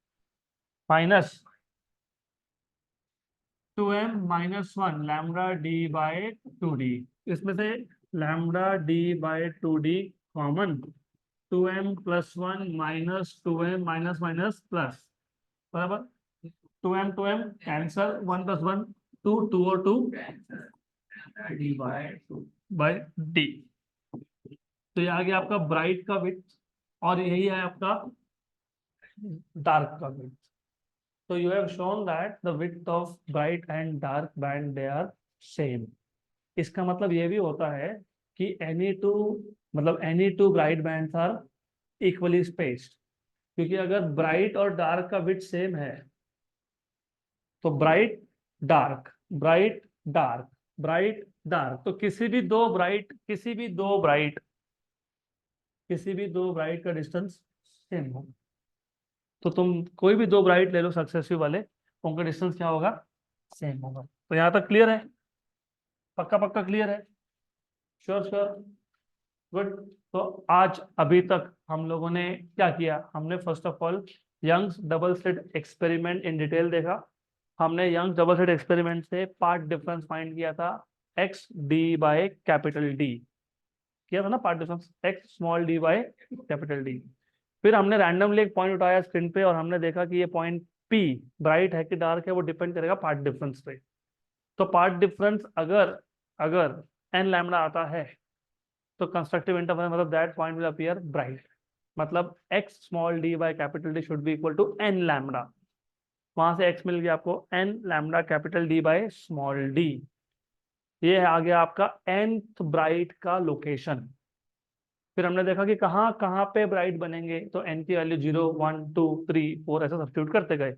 minus 2m-1 lambda D by 2D। इसमें से lambda D by 2D common, 2m+1 minus 2m minus minus plus, बराबर 2m cancel, 1+1 2, 2 और 2 D bye D। तो ये आ गया आपका ब्राइट का विड्थ और यही है आपका डार्क का width. So you have shown that the width of bright and dark band they are same। इसका मतलब ये भी होता है कि any two bright bands are equally spaced। क्योंकि अगर ब्राइट और डार्क का विड्थ सेम है तो bright dark bright dark bright dark, तो किसी भी दो ब्राइट का डिस्टेंस सेम होगा। तो तुम कोई भी दो ब्राइट ले लो सक्सेसिव वाले, उनका डिस्टेंस क्या होगा? सेम होगा। तो यहाँ तक क्लियर है? पक्का पक्का क्लियर है? Sure sure, good. तो आज अभी तक हम लोगों ने क्या किया? हमने first of all Young's double slit experiment in detail देखा। हमने यंग्स डबल स्लिट एक्सपेरिमेंट से पार्ट डिफरेंस फाइंड किया था, x d by capital D किया था ना, path difference x small d by capital D. फिर हमने रैंडमली एक पॉइंट उठाया स्क्रीन पे और हमने देखा कि ये पॉइंट पी ब्राइट है कि डार्क है, वो डिपेंड करेगा पार्ट डिफरेंस पे। तो पार्ट डिफरेंस अगर अगर एन लैम्डा आता है तो कंस्ट्रक्टिव इंटरवल मतलब that point will appear bright, मतलब x small d by capital D should be equal to n lambda. वहां से एक्स मिल गया आपको n lambda capital D by small d. ये आ गया आपका nth ब्राइट का लोकेशन। फिर हमने देखा कि कहाँ कहाँ पे ब्राइट बनेंगे, तो n की वैल्यू 0 1 2 3 4 ऐसा सब्स्टिट्यूट करते गए।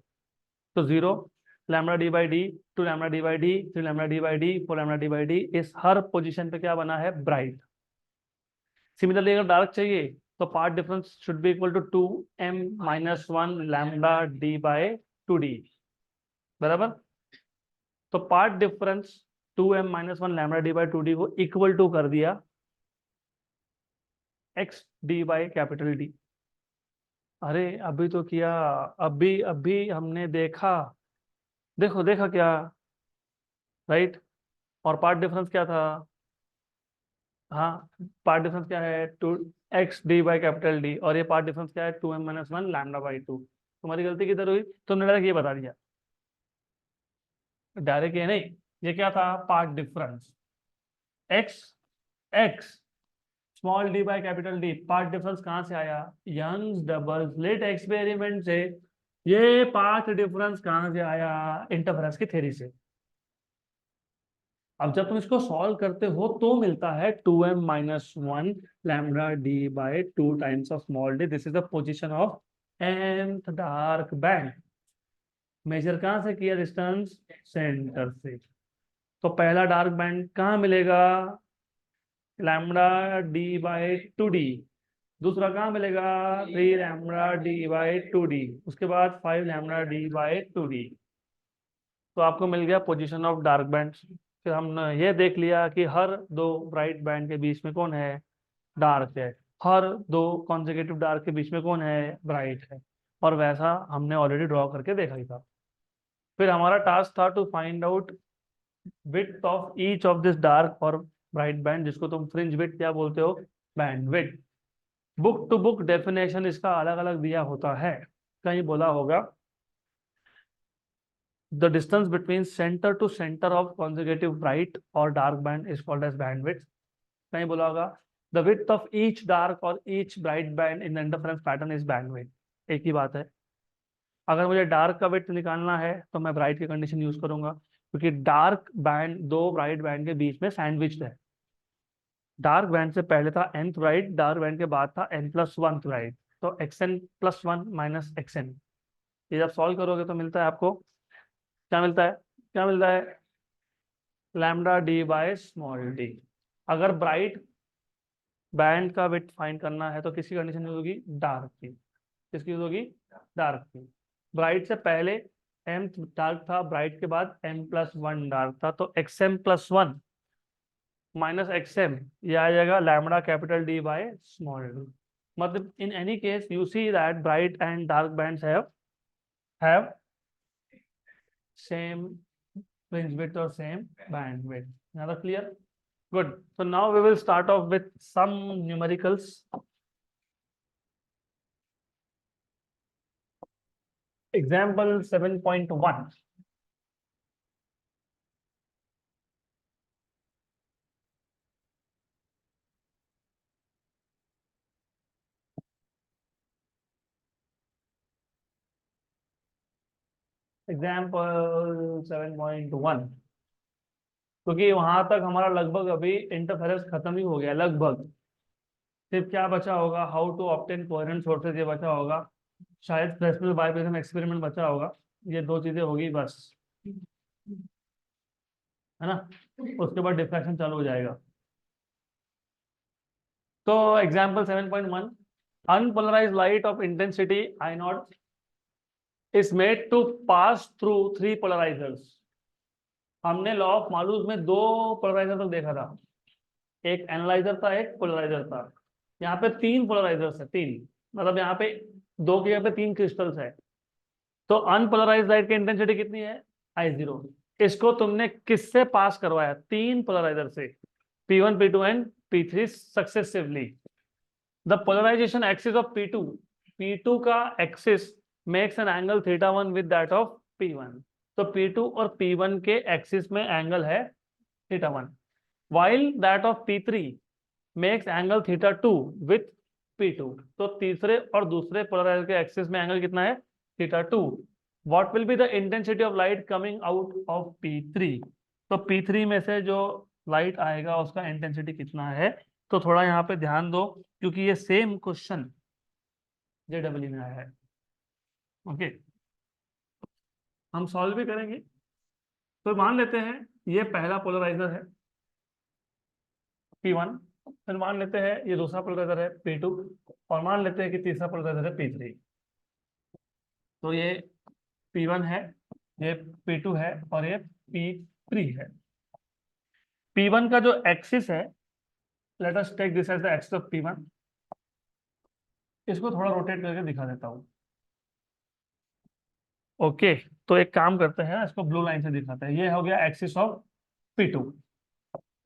तो 0 lambda D by D, 2 lambda D by D, 3 lambda D by D, 4 lambda D by D, इस हर पोजीशन पे क्या बना है? ब्राइट। सिमिलरली अगर डार्क चाहिए तो path difference should be equal to 2m-1 lambda D by 2d, बराबर। तो path difference 2m-1 lambda D by 2d को इक्वल टू कर दिया x d by capital D. अरे अभी तो किया, अभी अभी हमने देखा, देखो देखा क्या, राइट। और पार्ट डिफरेंस क्या था? हाँ, पार्ट डिफरेंस क्या है? 2x d by capital D, और ये पार्ट डिफरेंस क्या है? 2m-1 lambda by 2। तुम्हारी गलती किधर हुई? तुमने डायरेक्ट ये बता दिया, डायरेक्ट ये नहीं, ये क्या था? Path difference x x small D by capital D. Path difference कहाँ से आया? यंग्स डबल स्लिट एक्सपेरिमेंट से। ये पार्ट डिफरेंस कहाँ से आया? इंटरफेरेंस की थ्योरी से। अब जब तुम इसको सॉल्व करते हो तो मिलता है 2m-1 lambda D by 2 times of small d. This is the position of nth dark band. Measure कहाँ से किया डिस्टेंस? सेंटर से। तो पहला डार्क बैंड कहाँ मिलेगा? Lambda D by 2d। दूसरा कहाँ मिलेगा? 3 लैम्डा डी बाय 2d। उसके बाद 5 लैम्डा डी बाय 2d। तो आपको मिल गया पोजीशन ऑफ डार्क बैंड। फिर हमने ये देख लिया कि हर दो ब्राइट बैंड के बीच में कौन है? डार्क है। हर दो कॉन्सेक्यूटिव डार्क के बीच में कौन है? ब्राइट है। और वैसा हमने ऑलरेडी ड्रॉ करके देखा ही था। फिर हमारा टास्क था to find out width of each of this dark और ब्राइट बैंड, जिसको तुम फ्रिंज विड्थ क्या बोलते हो? Band width. Book to book definition इसका अलग अलग दिया होता है। कहीं बोला होगा the distance between center to center of consecutive bright or dark band is called as bandwidth। कहीं बोला होगा the width of each dark or each bright band in the interference pattern is bandwidth। एक ही बात है। अगर मुझे dark का width निकालना है तो मैं ब्राइट की कंडीशन यूज करूंगा, क्योंकि डार्क बैंड दो ब्राइट बैंड के बीच में सैंडविच है। डार्क बैंड से पहले था nth ब्राइट, डार्क बैंड के बाद था n+1 ब्राइट। तो xn+1 माइनस xn, ये जब सॉल्व करोगे तो मिलता है आपको, क्या मिलता है? क्या मिलता है? Lambda D by small D. अगर ब्राइट बैंड का विड्थ फाइंड करना है तो किसकी कंडीशन यूज होगी? डार्क की। किसकी यूज होगी? डार्क की। ब्राइट से पहले एम डार्क था, ब्राइट के बाद m+1 डार्क था, तो xm+1 माइनस xm, ये आ जाएगा lambda capital D by small d। मतलब in any case you see that bright and dark bands have same fringe width or same band width. Now that clear? Good. So now we will start off with some numericals. Example 7.1. Example 7.1. क्योंकि वहां तक हमारा लगभग अभी interference खत्म ही हो गया लगभग। सिर्फ क्या बचा होगा? How to obtain coherent sources, ये बचा होगा। शायद फ्रेस्नेल बाइप्रिज्म एक्सपेरिमेंट बचा होगा। ये दो चीजें होगी बस, है ना? उसके बाद डिफ्रैक्शन चालू हो जाएगा। तो example 7.1, unpolarized light of intensity I0 is made to pass through three polarizers. हमने लॉ ऑफ मालूस में दो पोलराइजर तक देखा था, एक एनालाइजर था, एक पोलराइजर था। यहाँ पे तीन पोलराइजर्स है, तीन, मतलब यहाँ पे दो की जगह पे तीन क्रिस्टल्स है। तो अनपोलराइज लाइट की इंटेंसिटी कितनी है? I0। इसको तुमने किससे पास करवाया? तीन पोलराइजर से, P1 P2 and P3 successively. The polarisation axis of P2 का axis makes an angle θ1 with that of P1। तो P2 और P1 के एक्सिस में एंगल है θ1, while that of P3 makes angle θ2 with P2। तो तीसरे और दूसरे पोलराइजर के एक्सिस में एंगल कितना है? θ2। What will be the intensity of light coming out of P3? तो P3 में से जो लाइट आएगा उसका इंटेंसिटी कितना है? तो थोड़ा यहाँ पे ध्यान दो, क्योंकि ये सेम क्वेश्चन JEE में आया है। ओके, हम सॉल्व भी करेंगे। तो मान लेते हैं ये पहला पोलराइजर है P1, फिर मान लेते हैं ये दूसरा पोलराइजर है P2, और मान लेते हैं कि तीसरा पोलराइजर है P3। तो ये P1 है, ये P2 है, और ये P3 है। P1 का जो एक्सिस है, let us take this as the axis of P1। इसको थोड़ा रोटेट करके दिखा देता हूँ। ओके, तो एक काम करते हैं, इसको ब्लू लाइन से दिखाते हैं। ये हो गया एक्सिस ऑफ P2।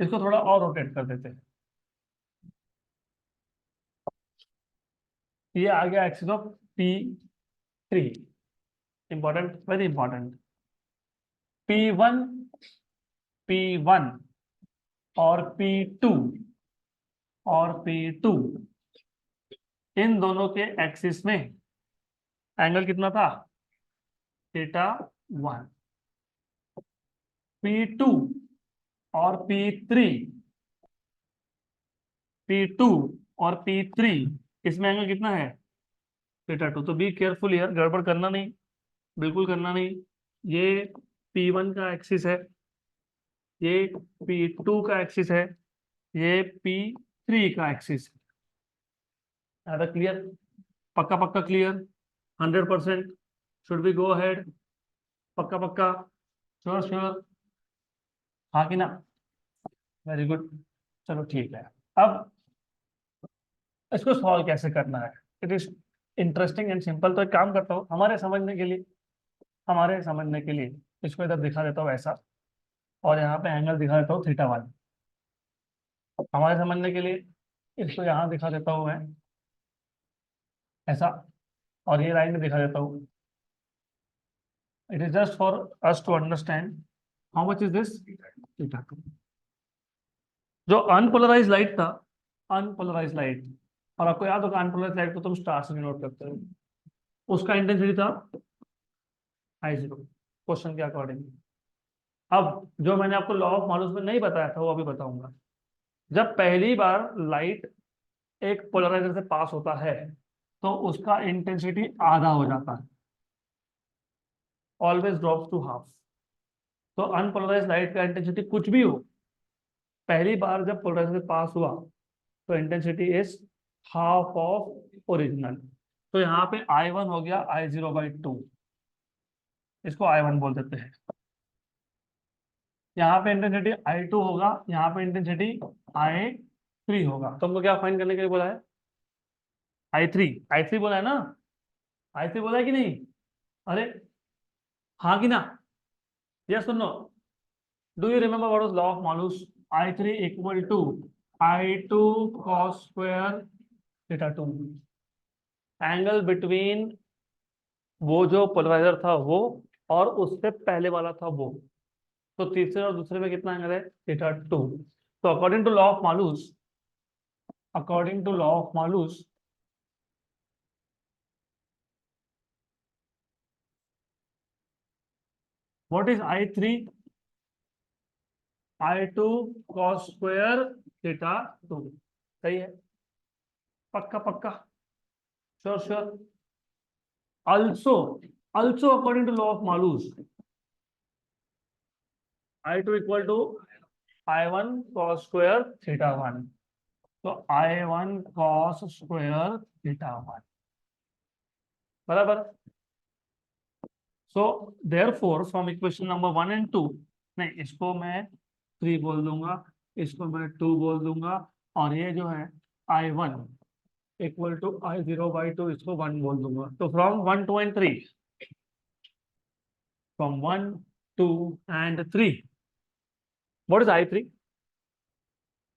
इसको थोड़ा और रोटेट कर देते हैं। ये आ गया axis of P3। Important, very important. P1 P1 और P2 और P2, इन दोनों के एक्सिस में एंगल कितना था? θ1। P2 और P3, P2 और P3, इसमें एंगल कितना है? θ2। तो बी केयरफुल यार, गड़बड़ करना नहीं, बिल्कुल करना नहीं। ये P1 का एक्सिस है, ये P2 का एक्सिस है, ये P3 का एक्सिस है। क्लियर? पक्का पक्का clear? 100%? Should we go ahead? पक्का पक्का? Sure sure? हाँ कि ना? Very good. चलो ठीक है। अब इसको सॉल्व कैसे करना है? It is interesting and simple. तो एक काम करता हूँ, हमारे समझने के लिए इसको इधर दिखा देता हूँ ऐसा, और यहाँ पे एंगल दिखा देता हूँ θ1। हमारे समझने के लिए इसको यहाँ दिखा देता हूँ मैं ऐसा, और ये लाइन में दिखा देता हूँ। It is just for us to understand how much is this θ2। जो अनपोलराइज लाइट था, अनपोलराइज लाइट, और आपको याद होगा अनपोलराइज लाइट को तुम स्टार से नोट करते हो, उसका इंटेंसिटी था I0 क्वेश्चन के अकॉर्डिंग। अब जो मैंने आपको लॉ ऑफ मॉलस में नहीं बताया था वो अभी बताऊंगा। जब पहली बार लाइट एक पोलराइजर से पास होता है तो उसका इंटेंसिटी आधा हो जाता है, ऑलवेज ड्रॉप्स टू हाफ। तो अनपोलराइज लाइट का इंटेंसिटी कुछ भी हो, पहली बार जब पोलराइजर से पास हुआ तो intensity is half of original. तो यहाँ पे I1 हो गया I0/2, इसको I1 बोल देते हैं। यहाँ पे इंटेंसिटी I2 होगा, यहाँ पे इंटेंसिटी I3 होगा। तुमको क्या फाइंड करने के लिए बोला है? I3 बोला है ना? I3 बोला है कि नहीं? अरे हाँ कि ना? यस सुनो, do you remember what was law of Malus? I3 equal to I2 cos square theta 2, angle between वो जो पोलराइजर था वो और उससे पहले वाला था वो। तो तीसरे और दूसरे में कितना एंगल है? थीटा 2। तो according to law of Malus, according to law of Malus, what is I3? I2 cos square theta 2। सही है? पक्का पक्का? श्योर श्योर? also according to law of Malus, I2 equal to I1 cos square theta 1। तो I1 cos square theta 1 बराबर। सो therefore from equation number 1 and 2, नहीं इसको मैं 3 बोल दूंगा, इसको मैं 2 बोल दूंगा, और ये जो है I1 इक्वल टू I0/2, इसको 1 बोल दूंगा। तो from 1 2 and 3, from 1 2 and 3, what is I3?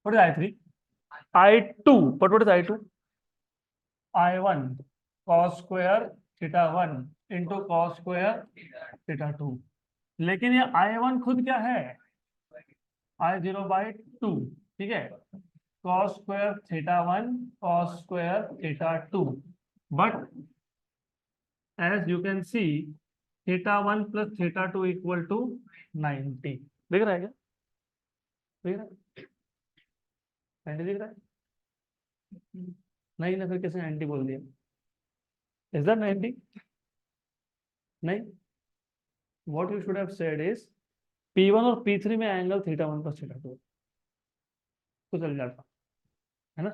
What is I3? I2, but what is I2? I1 cos square theta 1 into cos square theta 2। लेकिन ये I1 खुद क्या है? I0/2, ठीक है? cos square theta 1 cos square theta 2, but as you can see theta 1 plus theta 2 equal to 90। दिख रहा है क्या? दिख रहा है? 90 दिख रहा है? नहीं ना, फिर कैसे 90 बोल दिया? Is that 90? नहीं, what you should have said is P1 और P3 में एंगल थीटा 1 प्लस थीटा 2 तो चल जाता है ना।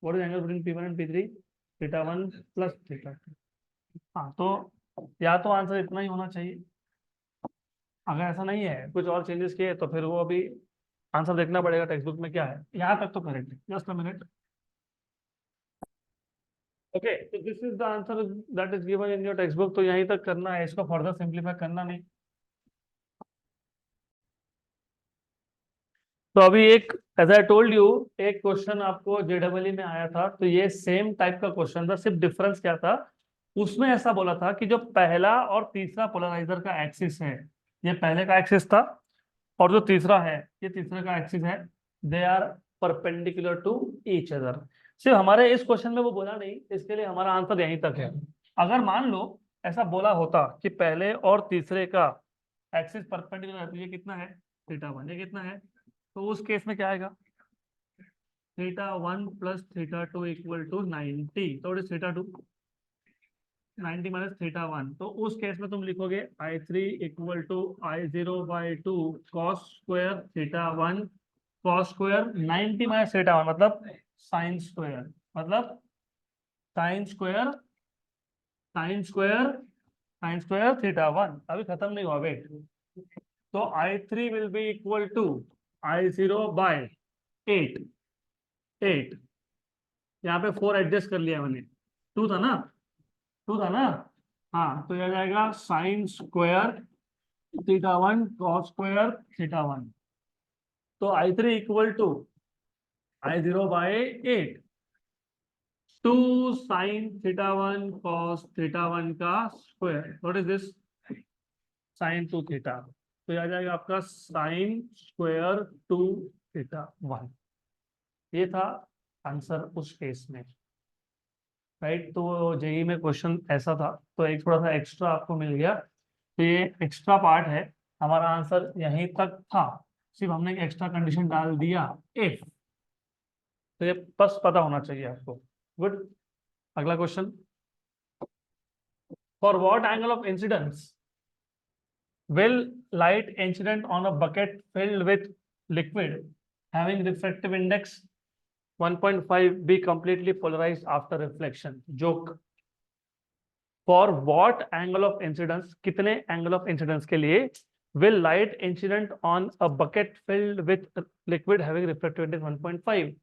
What is angle between P1 and P3? Theta 1 plus theta 2। हाँ, तो या तो आंसर इतना ही होना चाहिए। अगर ऐसा नहीं है, कुछ और चेंजेस किए, तो फिर वो अभी आंसर देखना पड़ेगा टेक्स्ट बुक में क्या है। यहाँ तक तो करेक्ट है। Just a minute. ओके, तो this is the answer that is given in your text book. तो यहीं तक करना है, इसको फर्दर सिंप्लीफाई करना नहीं। तो अभी एक, एज आई टोल्ड यू, एक क्वेश्चन आपको जेडबलई में आया था, तो ये सेम टाइप का क्वेश्चन था, सिर्फ डिफरेंस क्या था? उसमें ऐसा बोला था कि जो पहला और तीसरा पोलराइजर का एक्सिस है, ये पहले का एक्सिस था, और जो तीसरा है, ये तीसरे का एक्सिस है, they are perpendicular to each other. सिर्फ हमारे इस क्वेश्चन में वो बोला नहीं, इसके लिए हमारा आंसर यहीं तक है। अगर मान लो ऐसा बोला होता कि पहले और तीसरे का एक्सिस परपेंडिकुलर है, तो ये कितना है? थीटा 1। ये कितना है? तो उस केस में क्या आएगा? Theta 1 plus theta 2 equal to 90। तो थीटा 2 90 माइनस थीटा 1। तो उस केस में तुम लिखोगे I3 equal to I0/2 cos square theta 1 cos square 90 minus theta 1 मतलब साइन स्क्वायर, मतलब sine square sine square sine square theta 1। अभी खत्म नहीं हुआ, वेट। तो I3 will be equal to I0/8। 8, यहाँ पे 4 एडजस्ट कर लिया मैंने। 2 था ना? 2 था ना? हाँ, तो यह जाएगा sine square theta 1 cos square theta 1। तो I3 equal to I0/8 2 sine theta 1 cos theta 1 का square. What is this? Sine 2 theta. तो यह आ जाएगा आपका साइन स्क्वायर 2 थीटा 1। ये था आंसर उस केस में, राइट। तो जेई में क्वेश्चन ऐसा था, तो एक थोड़ा सा एक्स्ट्रा आपको मिल गया। तो ये एक्स्ट्रा पार्ट है, हमारा आंसर यहीं तक था, सिर्फ हमने एक एक्स्ट्रा कंडीशन डाल दिया इफ। तो ये बस पता होना चाहिए आपको। गुड। अगला question, for what angle of incidence will light incident on a bucket filled with liquid having refractive index 1.5 be completely polarized after reflection. Joke. For what angle of incidence, कितने angle of incidence के लिए will light incident on a bucket filled with liquid having refractive index 1.5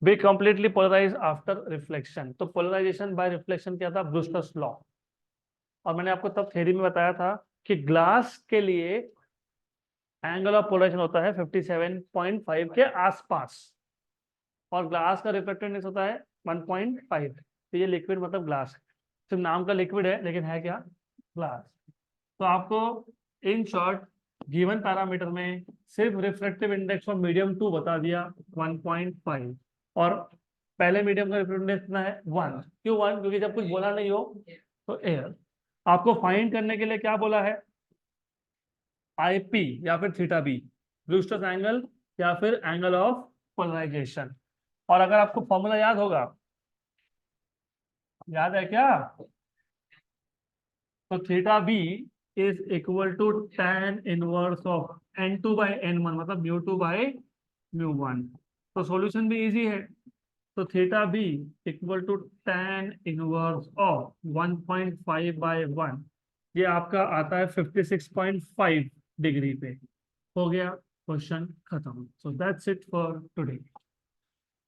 be completely polarized after reflection? तो polarization by reflection क्या था? Brewster's law. और मैंने आपको तब थ्योरी में बताया था कि ग्लास के लिए एंगल ऑफ पोलराइजेशन होता है 57.5 के आसपास, और ग्लास का रिफ्रैक्टिव इंडेक्स होता है 1.5। तो ये लिक्विड मतलब ग्लास है, सिर्फ नाम का लिक्विड है लेकिन है क्या? ग्लास। तो आपको इन शॉर्ट गिवन पैरामीटर में सिर्फ रिफ्रैक्टिव इंडेक्स ऑफ मीडियम 2 बता दिया 1.5, और पहले मीडियम का रिफ्रैक्टिव इंडेक्स कितना है? 1। क्यों 1? क्योंकि जब कुछ बोला नहीं हो तो एयर। आपको फाइंड करने के लिए क्या बोला है? आईपी या फिर थीटा बी, ब्रूस्टर्स एंगल या फिर एंगल ऑफ पोलराइजेशन। और अगर आपको फॉर्मूला याद होगा, याद है क्या? तो theta B is equal to tan inverse of n2 by n1, मतलब μ2 बाई μ1। तो सॉल्यूशन भी इजी है। तो theta B equal to tan inverse of 1.5 by 1, ये आपका आता है 56.5 डिग्री पे। हो गया, क्वेश्चन खत्म। So that's it for today.